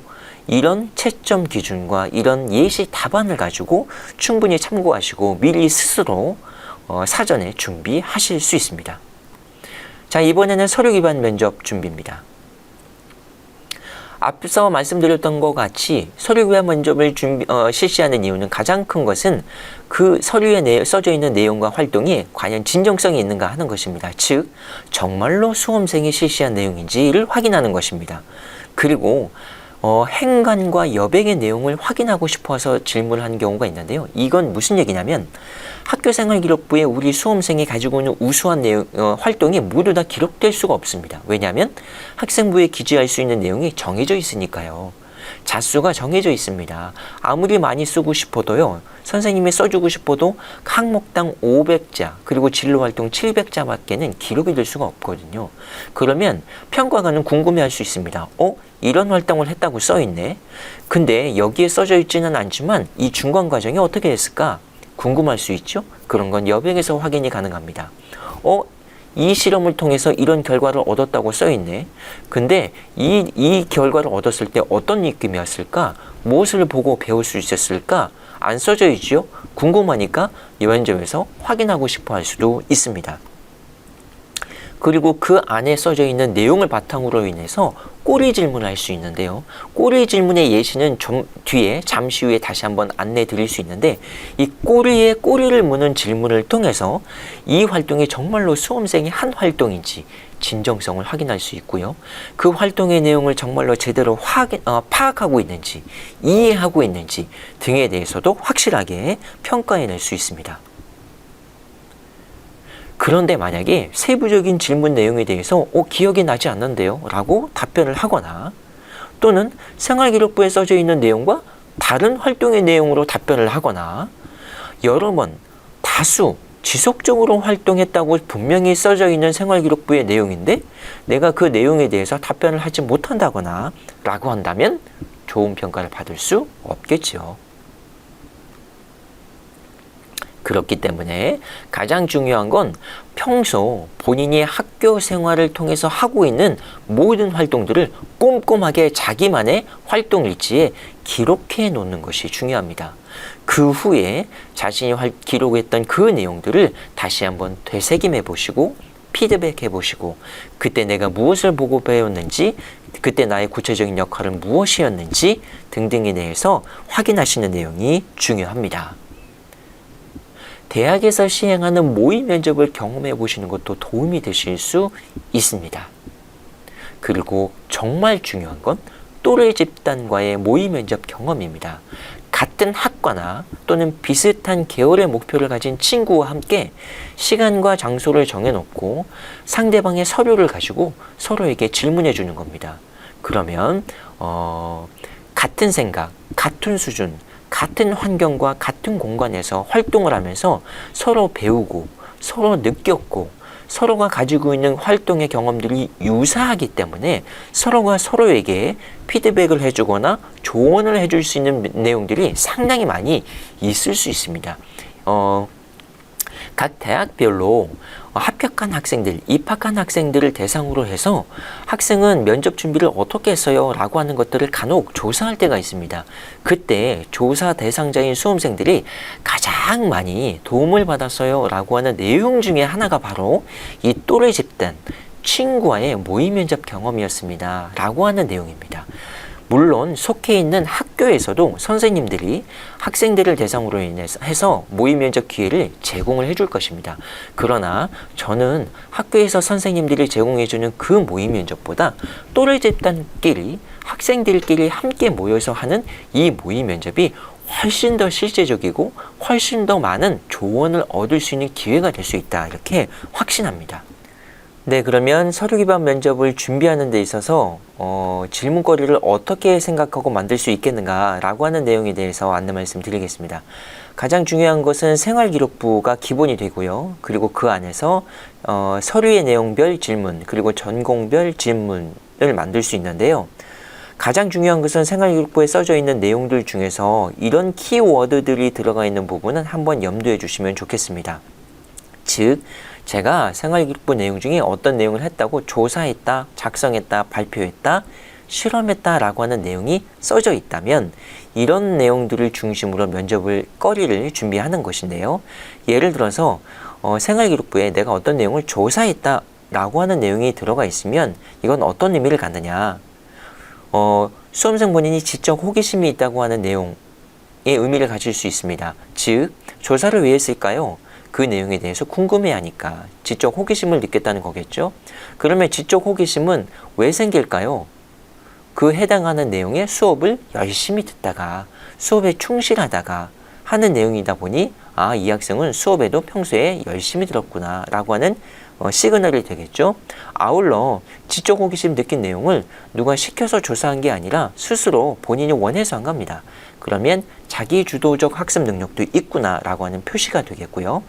이런 채점 기준과 이런 예시 답안을 가지고 충분히 참고하시고 미리 스스로 사전에 준비하실 수 있습니다. 자, 이번에는 서류 기반 면접 준비입니다. 앞서 말씀드렸던 것 같이 서류 기반 면접을 실시하는 이유는 가장 큰 것은 그 서류에 써져 있는 내용과 활동이 과연 진정성이 있는가 하는 것입니다. 즉, 정말로 수험생이 실시한 내용인지를 확인하는 것입니다. 그리고 행간과 여백의 내용을 확인하고 싶어서 질문을 하는 경우가 있는데요. 이건 무슨 얘기냐면 학교생활기록부에 우리 수험생이 가지고 있는 우수한 내용, 활동이 모두 다 기록될 수가 없습니다. 왜냐하면 학생부에 기재할 수 있는 내용이 정해져 있으니까요. 자수가 정해져 있습니다. 아무리 많이 쓰고 싶어도요. 선생님이 써주고 싶어도 항목당 500자 그리고 진로활동 700자밖에는 기록이 될 수가 없거든요. 그러면 평가관은 궁금해할 수 있습니다. 이런 활동을 했다고 써있네. 근데 여기에 써져 있지는 않지만 이 중간 과정이 어떻게 됐을까? 궁금할 수 있죠? 그런 건 여백에서 확인이 가능합니다. 이 실험을 통해서 이런 결과를 얻었다고 써있네. 근데 이 결과를 얻었을 때 어떤 느낌이었을까? 무엇을 보고 배울 수 있었을까? 안 써져 있죠? 궁금하니까 면접에서 확인하고 싶어 할 수도 있습니다. 그리고 그 안에 써져 있는 내용을 바탕으로 인해서 꼬리 질문을 할 수 있는데요. 꼬리 질문의 예시는 좀 뒤에 잠시 후에 다시 한번 안내 드릴 수 있는데 이 꼬리에 꼬리를 무는 질문을 통해서 이 활동이 정말로 수험생이 한 활동인지 진정성을 확인할 수 있고요. 그 활동의 내용을 정말로 제대로 파악하고 있는지 이해하고 있는지 등에 대해서도 확실하게 평가해낼 수 있습니다. 그런데 만약에 세부적인 질문 내용에 대해서 기억이 나지 않는데요 라고 답변을 하거나 또는 생활기록부에 써져 있는 내용과 다른 활동의 내용으로 답변을 하거나 여러 번 다수 지속적으로 활동했다고 분명히 써져 있는 생활기록부의 내용인데 내가 그 내용에 대해서 답변을 하지 못한다거나 라고 한다면 좋은 평가를 받을 수 없겠죠. 그렇기 때문에 가장 중요한 건 평소 본인이 학교 생활을 통해서 하고 있는 모든 활동들을 꼼꼼하게 자기만의 활동 일지에 기록해 놓는 것이 중요합니다. 그 후에 자신이 기록했던 그 내용들을 다시 한번 되새김해 보시고 피드백해 보시고 그때 내가 무엇을 보고 배웠는지 그때 나의 구체적인 역할은 무엇이었는지 등등에 대해서 확인하시는 내용이 중요합니다. 대학에서 시행하는 모의 면접을 경험해 보시는 것도 도움이 되실 수 있습니다. 그리고 정말 중요한 건 또래 집단과의 모의 면접 경험입니다. 같은 학과 학과나 또는 비슷한 계열의 목표를 가진 친구와 함께 시간과 장소를 정해놓고 상대방의 서류를 가지고 서로에게 질문해 주는 겁니다. 그러면 같은 생각, 같은 수준, 같은 환경과 같은 공간에서 활동을 하면서 서로 배우고 서로 느꼈고 서로가 가지고 있는 활동의 경험들이 유사하기 때문에 서로가 서로에게 피드백을 해주거나 조언을 해줄 수 있는 내용들이 상당히 많이 있을 수 있습니다. 각 대학별로 합격한 학생들, 입학한 학생들을 대상으로 해서 학생은 면접 준비를 어떻게 했어요? 라고 하는 것들을 간혹 조사할 때가 있습니다. 그때 조사 대상자인 수험생들이 가장 많이 도움을 받았어요 라고 하는 내용 중에 하나가 바로 이 또래 집단, 친구와의 모의 면접 경험이었습니다 라고 하는 내용입니다. 물론 속해 있는 학교에서도 선생님들이 학생들을 대상으로 해서 모의 면접 기회를 제공을 해줄 것입니다. 그러나 저는 학교에서 선생님들이 제공해주는 그 모의 면접보다 또래 집단끼리 학생들끼리 함께 모여서 하는 이 모의 면접이 훨씬 더 실제적이고 훨씬 더 많은 조언을 얻을 수 있는 기회가 될 수 있다, 이렇게 확신합니다. 네, 그러면 서류 기반 면접을 준비하는 데 있어서 질문거리를 어떻게 생각하고 만들 수 있겠는가 라고 하는 내용에 대해서 안내 말씀 드리겠습니다. 가장 중요한 것은 생활기록부가 기본이 되고요. 그리고 그 안에서 서류의 내용별 질문, 그리고 전공별 질문을 만들 수 있는데요. 가장 중요한 것은 생활기록부에 써져 있는 내용들 중에서 이런 키워드들이 들어가 있는 부분은 한번 염두해 주시면 좋겠습니다. 즉, 제가 생활기록부 내용 중에 어떤 내용을 했다고 조사했다, 작성했다, 발표했다, 실험했다 라고 하는 내용이 써져 있다면 이런 내용들을 중심으로 거리를 준비하는 것인데요. 예를 들어서 생활기록부에 내가 어떤 내용을 조사했다 라고 하는 내용이 들어가 있으면 이건 어떤 의미를 갖느냐, 수험생 본인이 지적 호기심이 있다고 하는 내용의 의미를 가질 수 있습니다. 즉, 조사를 왜 했을까요? 그 내용에 대해서 궁금해하니까 지적 호기심을 느꼈다는 거겠죠. 그러면 지적 호기심은 왜 생길까요? 그 해당하는 내용의 수업을 열심히 듣다가 수업에 충실하다가 하는 내용이다 보니 이 학생은 수업에도 평소에 열심히 들었구나 라고 하는 시그널이 되겠죠. 아울러 지적 호기심 느낀 내용을 누가 시켜서 조사한 게 아니라 스스로 본인이 원해서 한 겁니다. 그러면 자기 주도적 학습 능력도 있구나 라고 하는 표시가 되겠고요.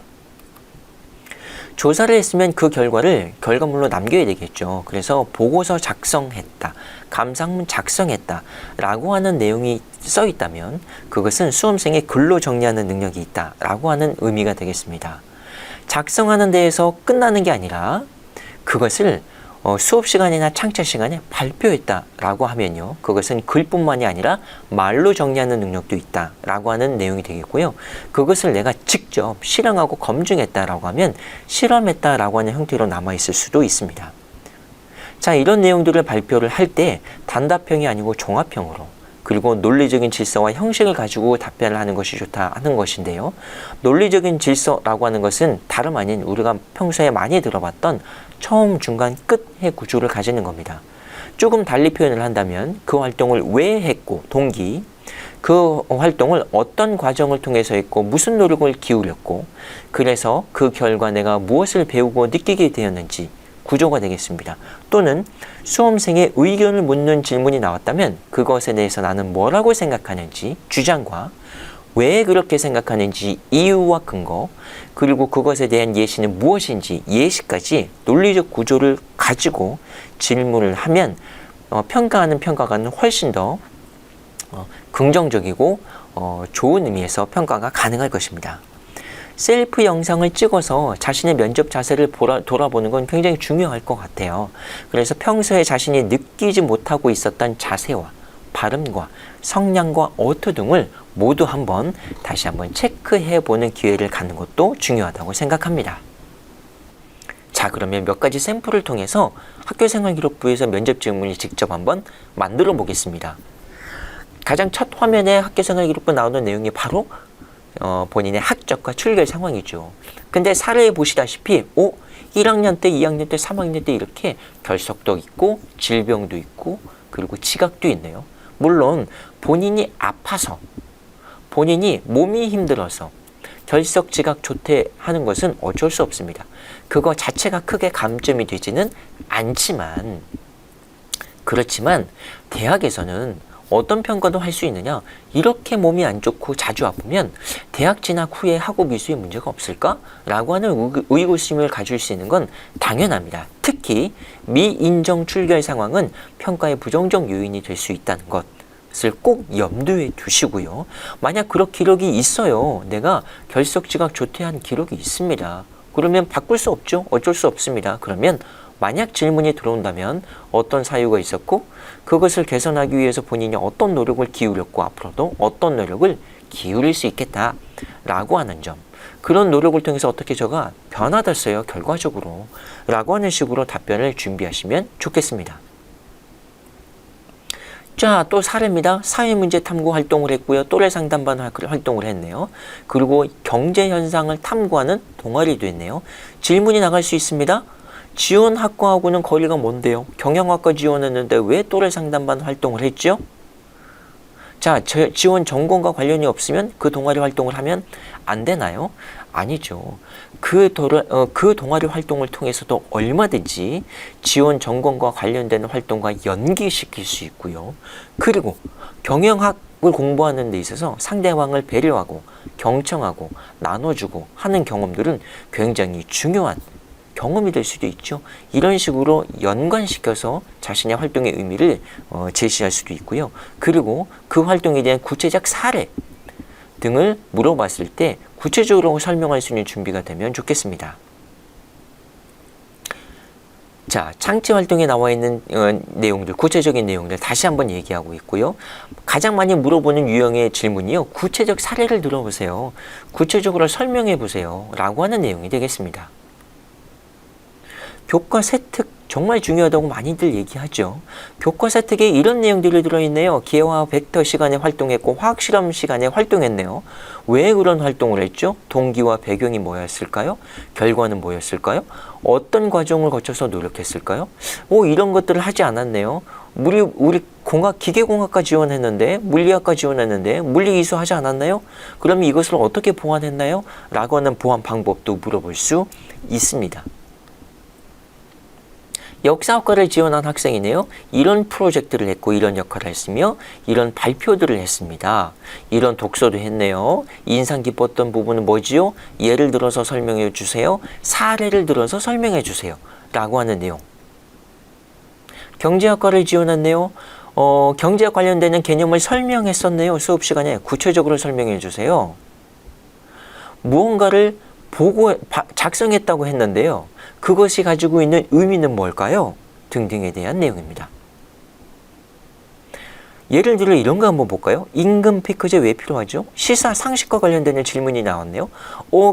조사를 했으면 그 결과를 결과물로 남겨야 되겠죠. 그래서 보고서 작성했다, 감상문 작성했다 라고 하는 내용이 써 있다면 그것은 수험생의 글로 정리하는 능력이 있다 라고 하는 의미가 되겠습니다. 작성하는 데에서 끝나는 게 아니라 그것을 수업 시간이나 창차 시간에 발표했다 라고 하면요, 그것은 글뿐만이 아니라 말로 정리하는 능력도 있다 라고 하는 내용이 되겠고요. 그것을 내가 직접 실행하고 검증했다 라고 하면 실험했다 라고 하는 형태로 남아있을 수도 있습니다. 자, 이런 내용들을 발표를 할 때 단답형이 아니고 종합형으로, 그리고 논리적인 질서와 형식을 가지고 답변을 하는 것이 좋다 하는 것인데요. 논리적인 질서라고 하는 것은 다름 아닌 우리가 평소에 많이 들어봤던 처음, 중간, 끝의 구조를 가지는 겁니다. 조금 달리 표현을 한다면 그 활동을 왜 했고, 동기, 그 활동을 어떤 과정을 통해서 했고, 무슨 노력을 기울였고, 그래서 그 결과 내가 무엇을 배우고 느끼게 되었는지 구조가 되겠습니다. 또는 수험생의 의견을 묻는 질문이 나왔다면 그것에 대해서 나는 뭐라고 생각하는지 주장과 왜 그렇게 생각하는지 이유와 근거, 그리고 그것에 대한 예시는 무엇인지 예시까지 논리적 구조를 가지고 질문을 하면 평가하는 평가가는 훨씬 더 긍정적이고 좋은 의미에서 평가가 가능할 것입니다. 셀프 영상을 찍어서 자신의 면접 자세를 돌아보는 건 굉장히 중요할 것 같아요. 그래서 평소에 자신이 느끼지 못하고 있었던 자세와 발음과 성량과 어투 등을 모두 다시 한번 체크해 보는 기회를 갖는 것도 중요하다고 생각합니다. 자, 그러면 몇 가지 샘플을 통해서 학교생활기록부에서 면접 질문을 직접 한번 만들어 보겠습니다. 가장 첫 화면에 학교생활기록부 나오는 내용이 바로 본인의 학적과 출결 상황이죠. 근데 사례에 보시다시피 1학년 때, 2학년 때, 3학년 때 이렇게 결석도 있고 질병도 있고 그리고 지각도 있네요. 물론 본인이 아파서 본인이 몸이 힘들어서 결석지각 조퇴하는 것은 어쩔 수 없습니다. 그거 자체가 크게 감점이 되지는 않지만, 그렇지만 대학에서는 어떤 평가도 할 수 있느냐? 이렇게 몸이 안 좋고 자주 아프면 대학 진학 후에 학업 이수에 문제가 없을까? 라고 하는 의구심을 가질 수 있는 건 당연합니다. 특히 미인정 출결 상황은 평가의 부정적 요인이 될 수 있다는 것을 꼭 염두에 두시고요. 만약 그런 기록이 있어요. 내가 결석지각 조퇴한 기록이 있습니다. 그러면 바꿀 수 없죠. 어쩔 수 없습니다. 그러면 만약 질문이 들어온다면 어떤 사유가 있었고 그것을 개선하기 위해서 본인이 어떤 노력을 기울였고 앞으로도 어떤 노력을 기울일 수 있겠다라고 하는 점, 그런 노력을 통해서 어떻게 저가 변화됐어요 결과적으로 라고 하는 식으로 답변을 준비하시면 좋겠습니다. 자, 또 사례입니다. 사회문제 탐구 활동을 했고요. 또래 상담반 활동을 했네요. 그리고 경제현상을 탐구하는 동아리도 했네요. 질문이 나갈 수 있습니다. 지원학과하고는 거리가 뭔데요? 경영학과 지원했는데 왜 또래 상담반 활동을 했죠? 자, 지원 전공과 관련이 없으면 그 동아리 활동을 하면 안 되나요? 아니죠. 그 동아리 활동을 통해서도 얼마든지 지원 전공과 관련되는 활동과 연계시킬 수 있고요. 그리고 경영학을 공부하는 데 있어서 상대방을 배려하고 경청하고 나눠주고 하는 경험들은 굉장히 중요한 경험이 될 수도 있죠. 이런 식으로 연관시켜서 자신의 활동의 의미를 제시할 수도 있고요. 그리고 그 활동에 대한 구체적 사례 등을 물어봤을 때 구체적으로 설명할 수 있는 준비가 되면 좋겠습니다. 자, 창치 활동에 나와 있는 내용들, 구체적인 내용들 다시 한번 얘기하고 있고요. 가장 많이 물어보는 유형의 질문이요. 구체적 사례를 들어보세요. 구체적으로 설명해 보세요. 라고 하는 내용이 되겠습니다. 교과 세특 정말 중요하다고 많이들 얘기하죠. 교과 세특에 이런 내용들이 들어있네요. 기하와 벡터 시간에 활동했고 화학실험 시간에 활동했네요. 왜 그런 활동을 했죠? 동기와 배경이 뭐였을까요? 결과는 뭐였을까요? 어떤 과정을 거쳐서 노력했을까요? 이런 것들을 하지 않았네요. 우리 기계공학과 지원했는데 물리학과 지원했는데 물리 이수 하지 않았나요? 그러면 이것을 어떻게 보완했나요? 라고 하는 보완 방법도 물어볼 수 있습니다. 역사학과를 지원한 학생이네요. 이런 프로젝트를 했고 이런 역할을 했으며 이런 발표들을 했습니다. 이런 독서도 했네요. 인상 깊었던 부분은 뭐지요? 예를 들어서 설명해 주세요. 사례를 들어서 설명해 주세요. 라고 하는 내용. 경제학과를 지원했네요. 경제학 관련되는 개념을 설명했었네요. 수업 시간에 구체적으로 설명해 주세요. 무언가를 작성했다고 했는데요. 그것이 가지고 있는 의미는 뭘까요? 등등에 대한 내용입니다. 예를 들어 이런 거 한번 볼까요? 임금 피크제 왜 필요하죠? 시사 상식과 관련되는 질문이 나왔네요.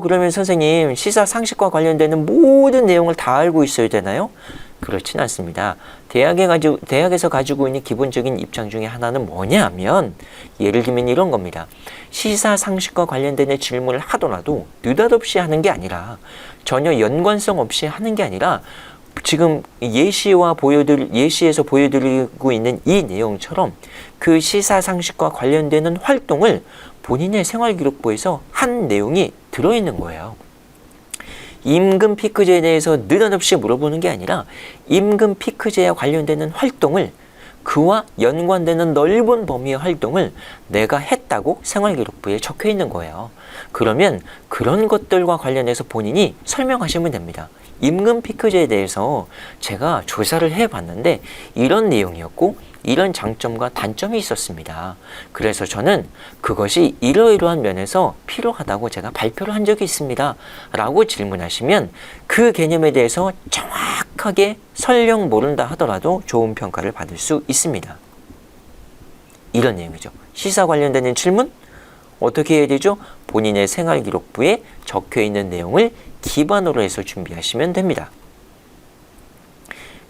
그러면 선생님 시사 상식과 관련되는 모든 내용을 다 알고 있어야 되나요? 그렇진 않습니다. 대학에서 가지고 있는 기본적인 입장 중에 하나는 뭐냐 하면 예를 들면 이런 겁니다. 시사 상식과 관련되는 질문을 하더라도 느닷없이 하는 게 아니라 전혀 연관성 없이 하는 게 아니라 지금 예시에서 보여드리고 있는 이 내용처럼 그 시사 상식과 관련되는 활동을 본인의 생활기록부에서 한 내용이 들어있는 거예요. 임금 피크제에 대해서 느닷없이 물어보는 게 아니라 임금 피크제와 관련되는 활동을 그와 연관되는 넓은 범위의 활동을 내가 했다고 생활기록부에 적혀 있는 거예요. 그러면 그런 것들과 관련해서 본인이 설명하시면 됩니다. 임금 피크제에 대해서 제가 조사를 해봤는데 이런 내용이었고 이런 장점과 단점이 있었습니다. 그래서 저는 그것이 이러이러한 면에서 필요하다고 제가 발표를 한 적이 있습니다. 라고 질문하시면 그 개념에 대해서 정확하게 설령 모른다 하더라도 좋은 평가를 받을 수 있습니다. 이런 내용이죠. 시사 관련되는 질문? 어떻게 해야 되죠? 본인의 생활기록부에 적혀있는 내용을 기반으로 해서 준비하시면 됩니다.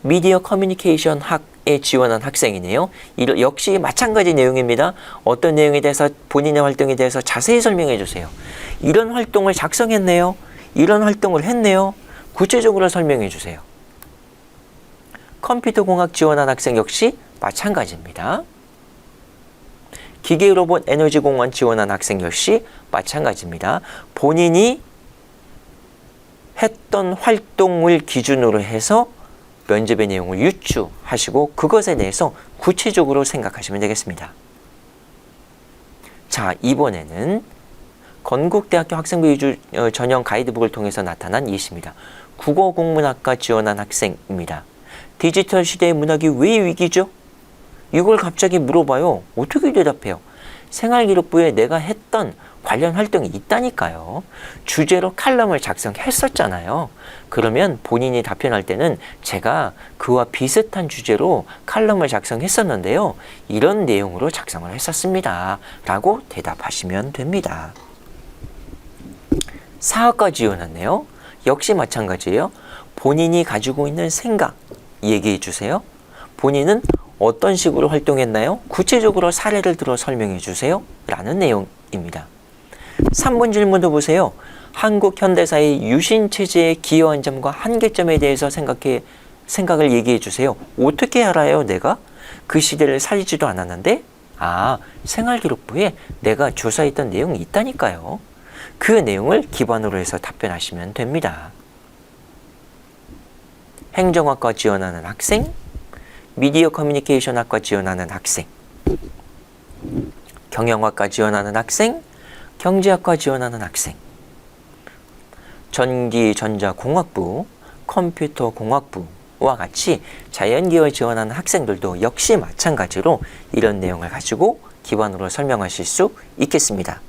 미디어 커뮤니케이션 학에 지원한 학생이네요. 역시 마찬가지 내용입니다. 어떤 내용에 대해서 본인의 활동에 대해서 자세히 설명해 주세요. 이런 활동을 작성했네요. 이런 활동을 했네요. 구체적으로 설명해 주세요. 컴퓨터공학 지원한 학생 역시 마찬가지입니다. 기계로봇 에너지공원 지원한 학생 역시 마찬가지입니다. 본인이 했던 활동을 기준으로 해서 면접의 내용을 유추하시고 그것에 대해서 구체적으로 생각하시면 되겠습니다. 자, 이번에는 건국대학교 학생부 위주 전형 가이드북을 통해서 나타난 예시입니다. 국어국문학과 지원한 학생입니다. 디지털 시대의 문학이 왜 위기죠? 이걸 갑자기 물어봐요. 어떻게 대답해요? 생활기록부에 내가 했던 관련 활동이 있다니까요. 주제로 칼럼을 작성했었잖아요. 그러면 본인이 답변할 때는 제가 그와 비슷한 주제로 칼럼을 작성했었는데요. 이런 내용으로 작성을 했었습니다. 라고 대답하시면 됩니다. 사학과 지원했네요. 역시 마찬가지예요. 본인이 가지고 있는 생각 얘기해 주세요. 본인은 어떤 식으로 활동했나요? 구체적으로 사례를 들어 설명해 주세요. 라는 내용입니다. 3번 질문도 보세요. 한국 현대사의 유신체제에 기여한 점과 한계점에 대해서 생각을 얘기해 주세요. 어떻게 알아요, 내가? 그 시대를 살지도 않았는데? 아, 생활기록부에 내가 조사했던 내용이 있다니까요. 그 내용을 기반으로 해서 답변하시면 됩니다. 행정학과 지원하는 학생, 미디어 커뮤니케이션 학과 지원하는 학생, 경영학과 지원하는 학생, 경제학과 지원하는 학생, 전기전자공학부, 컴퓨터공학부와 같이 자연계열 지원하는 학생들도 역시 마찬가지로 이런 내용을 가지고 기반으로 설명하실 수 있겠습니다.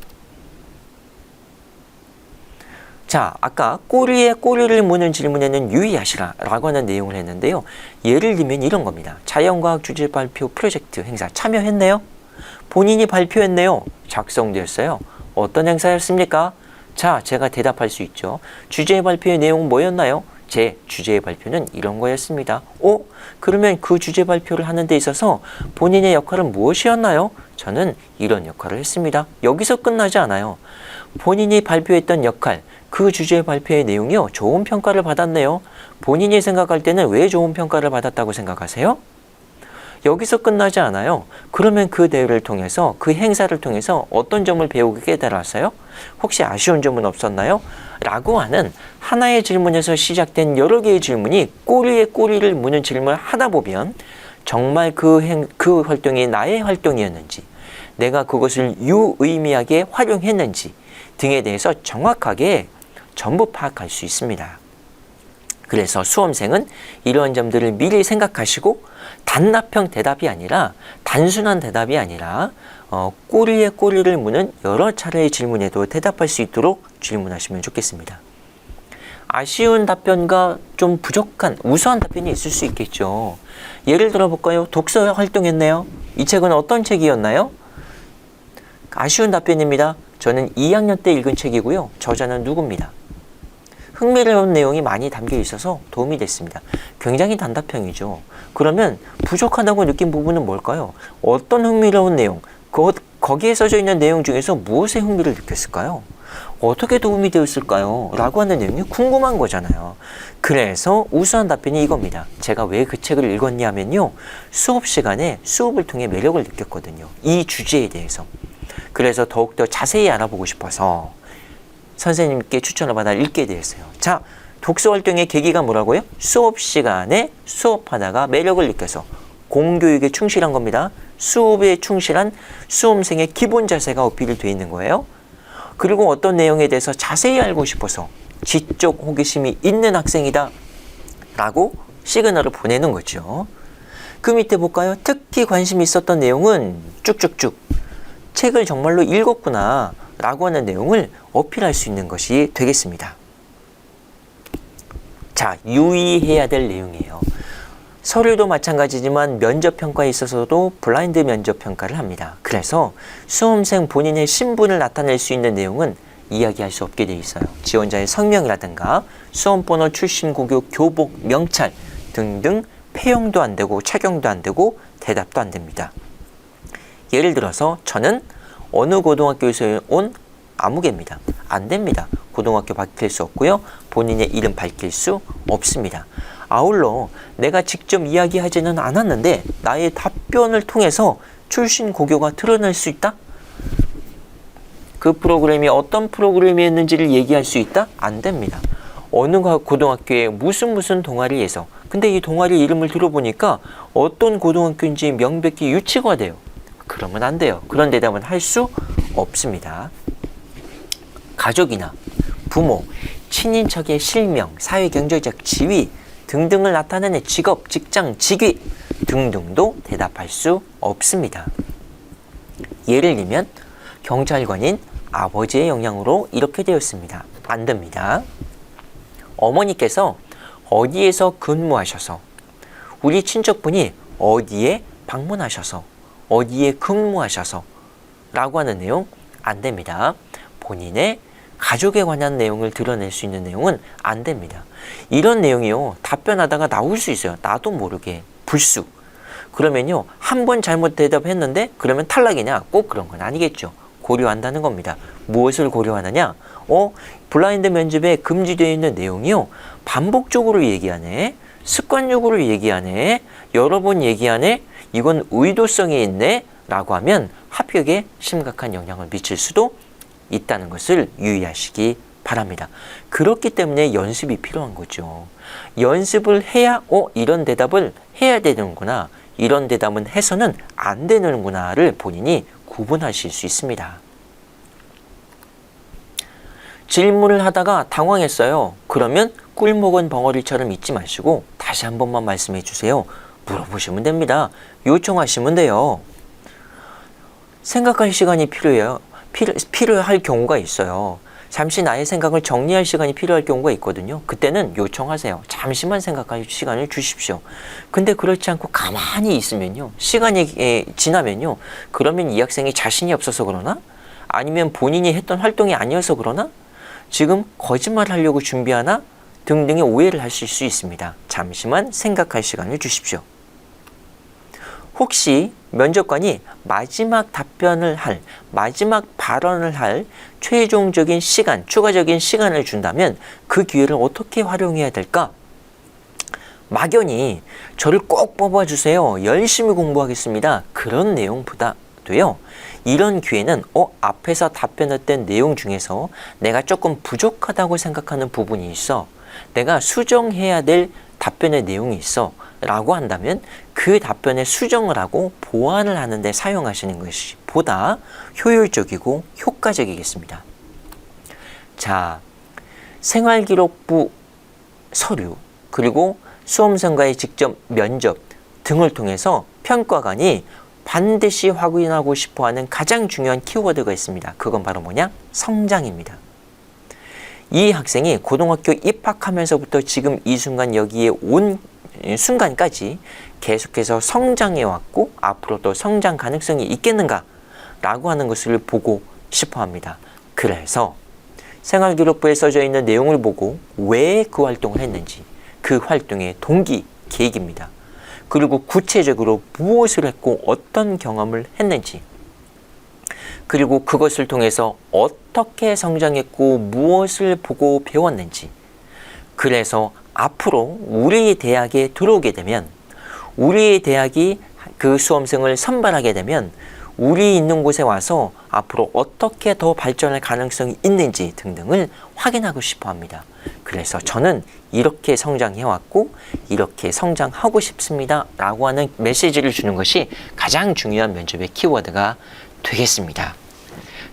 자, 아까 꼬리에 꼬리를 무는 질문에는 유의하시라 라고 하는 내용을 했는데요. 예를 들면 이런 겁니다. 자연과학 주제 발표 프로젝트 행사 참여했네요. 본인이 발표했네요. 작성되었어요. 어떤 행사였습니까? 자, 제가 대답할 수 있죠. 주제 발표의 내용은 뭐였나요? 제 주제의 발표는 이런 거였습니다. 그러면 그 주제 발표를 하는 데 있어서 본인의 역할은 무엇이었나요? 저는 이런 역할을 했습니다. 여기서 끝나지 않아요. 본인이 발표했던 역할, 그 주제 발표의 내용이요. 좋은 평가를 받았네요. 본인이 생각할 때는 왜 좋은 평가를 받았다고 생각하세요? 여기서 끝나지 않아요. 그러면 그 대회를 통해서, 그 행사를 통해서 어떤 점을 배우게 깨달았어요? 혹시 아쉬운 점은 없었나요? 라고 하는 하나의 질문에서 시작된 여러 개의 질문이 꼬리에 꼬리를 무는 질문을 하다 보면 정말 그 활동이 나의 활동이었는지, 내가 그것을 유의미하게 활용했는지 등에 대해서 정확하게 전부 파악할 수 있습니다. 그래서 수험생은 이러한 점들을 미리 생각하시고 단답형 대답이 아니라, 단순한 대답이 아니라 꼬리에 꼬리를 무는 여러 차례의 질문에도 대답할 수 있도록 질문하시면 좋겠습니다. 아쉬운 답변과 좀 부족한, 우수한 답변이 있을 수 있겠죠. 예를 들어 볼까요? 독서 활동했네요. 이 책은 어떤 책이었나요? 아쉬운 답변입니다. 저는 2학년 때 읽은 책이고요. 저자는 누구입니다. 흥미로운 내용이 많이 담겨 있어서 도움이 됐습니다. 굉장히 단답형이죠. 그러면 부족하다고 느낀 부분은 뭘까요? 어떤 흥미로운 내용, 거기에 써져 있는 내용 중에서 무엇에 흥미를 느꼈을까요? 어떻게 도움이 되었을까요? 라고 하는 내용이 궁금한 거잖아요. 그래서 우수한 답변이 이겁니다. 제가 왜 그 책을 읽었냐면요. 수업 시간에 수업을 통해 매력을 느꼈거든요. 이 주제에 대해서. 그래서 더욱더 자세히 알아보고 싶어서 선생님께 추천을 받아 읽게 되었어요. 자, 독서 활동의 계기가 뭐라고요? 수업 시간에 수업하다가 매력을 느껴서 공교육에 충실한 겁니다. 수업에 충실한 수험생의 기본 자세가 어필이 되어 있는 거예요. 그리고 어떤 내용에 대해서 자세히 알고 싶어서 지적 호기심이 있는 학생이다 라고 시그널을 보내는 거죠. 그 밑에 볼까요? 특히 관심이 있었던 내용은 쭉쭉쭉 책을 정말로 읽었구나 라고 하는 내용을 어필할 수 있는 것이 되겠습니다. 자, 유의해야 될 내용이에요. 서류도 마찬가지지만 면접평가에 있어서도 블라인드 면접평가를 합니다. 그래서 수험생 본인의 신분을 나타낼 수 있는 내용은 이야기할 수 없게 되어 있어요. 지원자의 성명이라든가 수험번호, 출신 고교, 교복, 명찰 등등 폐용도 안 되고 착용도 안 되고 대답도 안 됩니다. 예를 들어서 저는 어느 고등학교에서 온 아무개입니다. 안 됩니다. 고등학교 밝힐 수 없고요. 본인의 이름 밝힐 수 없습니다. 아울러 내가 직접 이야기하지는 않았는데 나의 답변을 통해서 출신 고교가 드러날 수 있다? 그 프로그램이 어떤 프로그램이었는지를 얘기할 수 있다? 안 됩니다. 어느 고등학교에 무슨 동아리에서, 근데 이 동아리 이름을 들어보니까 어떤 고등학교인지 명백히 유치가 돼요. 그러면 안 돼요. 그런 대답은 할 수 없습니다. 가족이나 부모, 친인척의 실명, 사회경제적 지위 등등을 나타내는 직업, 직장, 직위 등등도 대답할 수 없습니다. 예를 들면 경찰관인 아버지의 영향으로 이렇게 되었습니다. 안 됩니다. 어머니께서 어디에서 근무하셔서, 우리 친척분이 어디에 방문하셔서, 어디에 근무하셔서 라고 하는 내용 안 됩니다. 본인의 가족에 관한 내용을 드러낼 수 있는 내용은 안 됩니다. 이런 내용이요, 답변하다가 나올 수 있어요. 나도 모르게 불쑥. 그러면요, 한 번 잘못 대답했는데 그러면 탈락이냐? 꼭 그런 건 아니겠죠. 고려한다는 겁니다. 무엇을 고려하느냐? 블라인드 면접에 금지되어 있는 내용이요, 반복적으로 얘기하네, 습관적으로 얘기하네, 여러 번 얘기하네, 이건 의도성이 있네 라고 하면 합격에 심각한 영향을 미칠 수도 있다는 것을 유의하시기 바랍니다. 그렇기 때문에 연습이 필요한 거죠. 연습을 해야 이런 대답을 해야 되는구나, 이런 대답은 해서는 안 되는구나를 본인이 구분하실 수 있습니다. 질문을 하다가 당황했어요. 그러면 꿀 먹은 벙어리처럼 잊지 마시고 다시 한 번만 말씀해 주세요. 물어보시면 됩니다. 요청하시면 돼요. 생각할 시간이 필요할 경우가 있어요. 잠시 나의 생각을 정리할 시간이 필요할 경우가 있거든요. 그때는 요청하세요. 잠시만 생각할 시간을 주십시오. 근데 그렇지 않고 가만히 있으면요, 시간이 지나면요, 그러면 이 학생이 자신이 없어서 그러나? 아니면 본인이 했던 활동이 아니어서 그러나? 지금 거짓말 하려고 준비하나? 등등의 오해를 하실 수 있습니다. 잠시만 생각할 시간을 주십시오. 혹시 면접관이 마지막 답변을 할, 마지막 발언을 할 최종적인 시간, 추가적인 시간을 준다면 그 기회를 어떻게 활용해야 될까? 막연히 저를 꼭 뽑아주세요, 열심히 공부하겠습니다, 그런 내용보다도요, 이런 기회는 앞에서 답변했던 내용 중에서 내가 조금 부족하다고 생각하는 부분이 있어, 내가 수정해야 될 답변의 내용이 있어 라고 한다면 그 답변에 수정을 하고 보완을 하는 데 사용하시는 것이 보다 효율적이고 효과적이겠습니다. 자, 생활기록부 서류, 그리고 수험생과의 직접 면접 등을 통해서 평가관이 반드시 확인하고 싶어하는 가장 중요한 키워드가 있습니다. 그건 바로 뭐냐? 성장입니다. 이 학생이 고등학교 입학하면서부터 지금 이 순간 여기에 온 순간까지 계속해서 성장해왔고 앞으로도 성장 가능성이 있겠는가 라고 하는 것을 보고 싶어 합니다. 그래서 생활기록부에 써져 있는 내용을 보고 왜 그 활동을 했는지, 그 활동의 동기, 계획입니다. 그리고 구체적으로 무엇을 했고 어떤 경험을 했는지, 그리고 그것을 통해서 어떻게 성장했고 무엇을 보고 배웠는지, 그래서 앞으로 우리 대학에 들어오게 되면, 우리 대학이 그 수험생을 선발하게 되면 우리 있는 곳에 와서 앞으로 어떻게 더 발전할 가능성이 있는지 등등을 확인하고 싶어 합니다. 그래서 저는 이렇게 성장해왔고 이렇게 성장하고 싶습니다 라고 하는 메시지를 주는 것이 가장 중요한 면접의 키워드가 되겠습니다.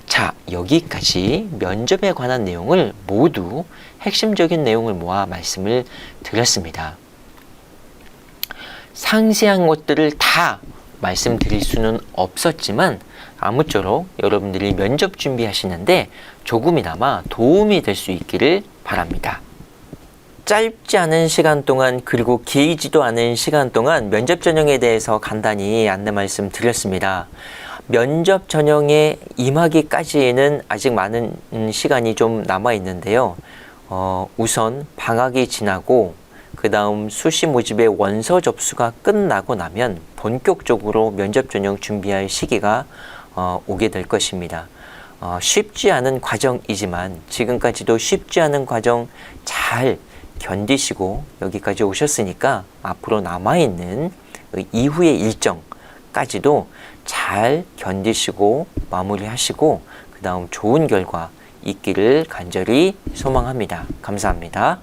자, 여기까지 면접에 관한 내용을 모두 핵심적인 내용을 모아 말씀을 드렸습니다. 상세한 것들을 다 말씀드릴 수는 없었지만 아무쪼록 여러분들이 면접 준비하시는데 조금이나마 도움이 될 수 있기를 바랍니다. 짧지 않은 시간 동안, 그리고 길지도 않은 시간 동안 면접 전형에 대해서 간단히 안내 말씀 드렸습니다. 면접 전형에 임하기까지는 아직 많은 시간이 좀 남아 있는데요. 우선 방학이 지나고 그 다음 수시 모집의 원서 접수가 끝나고 나면 본격적으로 면접 전형 준비할 시기가 오게 될 것입니다. 쉽지 않은 과정이지만 지금까지도 쉽지 않은 과정 잘 견디시고 여기까지 오셨으니까 앞으로 남아있는 이후의 일정, 시험까지도 잘 견디시고 마무리하시고 그 다음 좋은 결과 있기를 간절히 소망합니다. 감사합니다.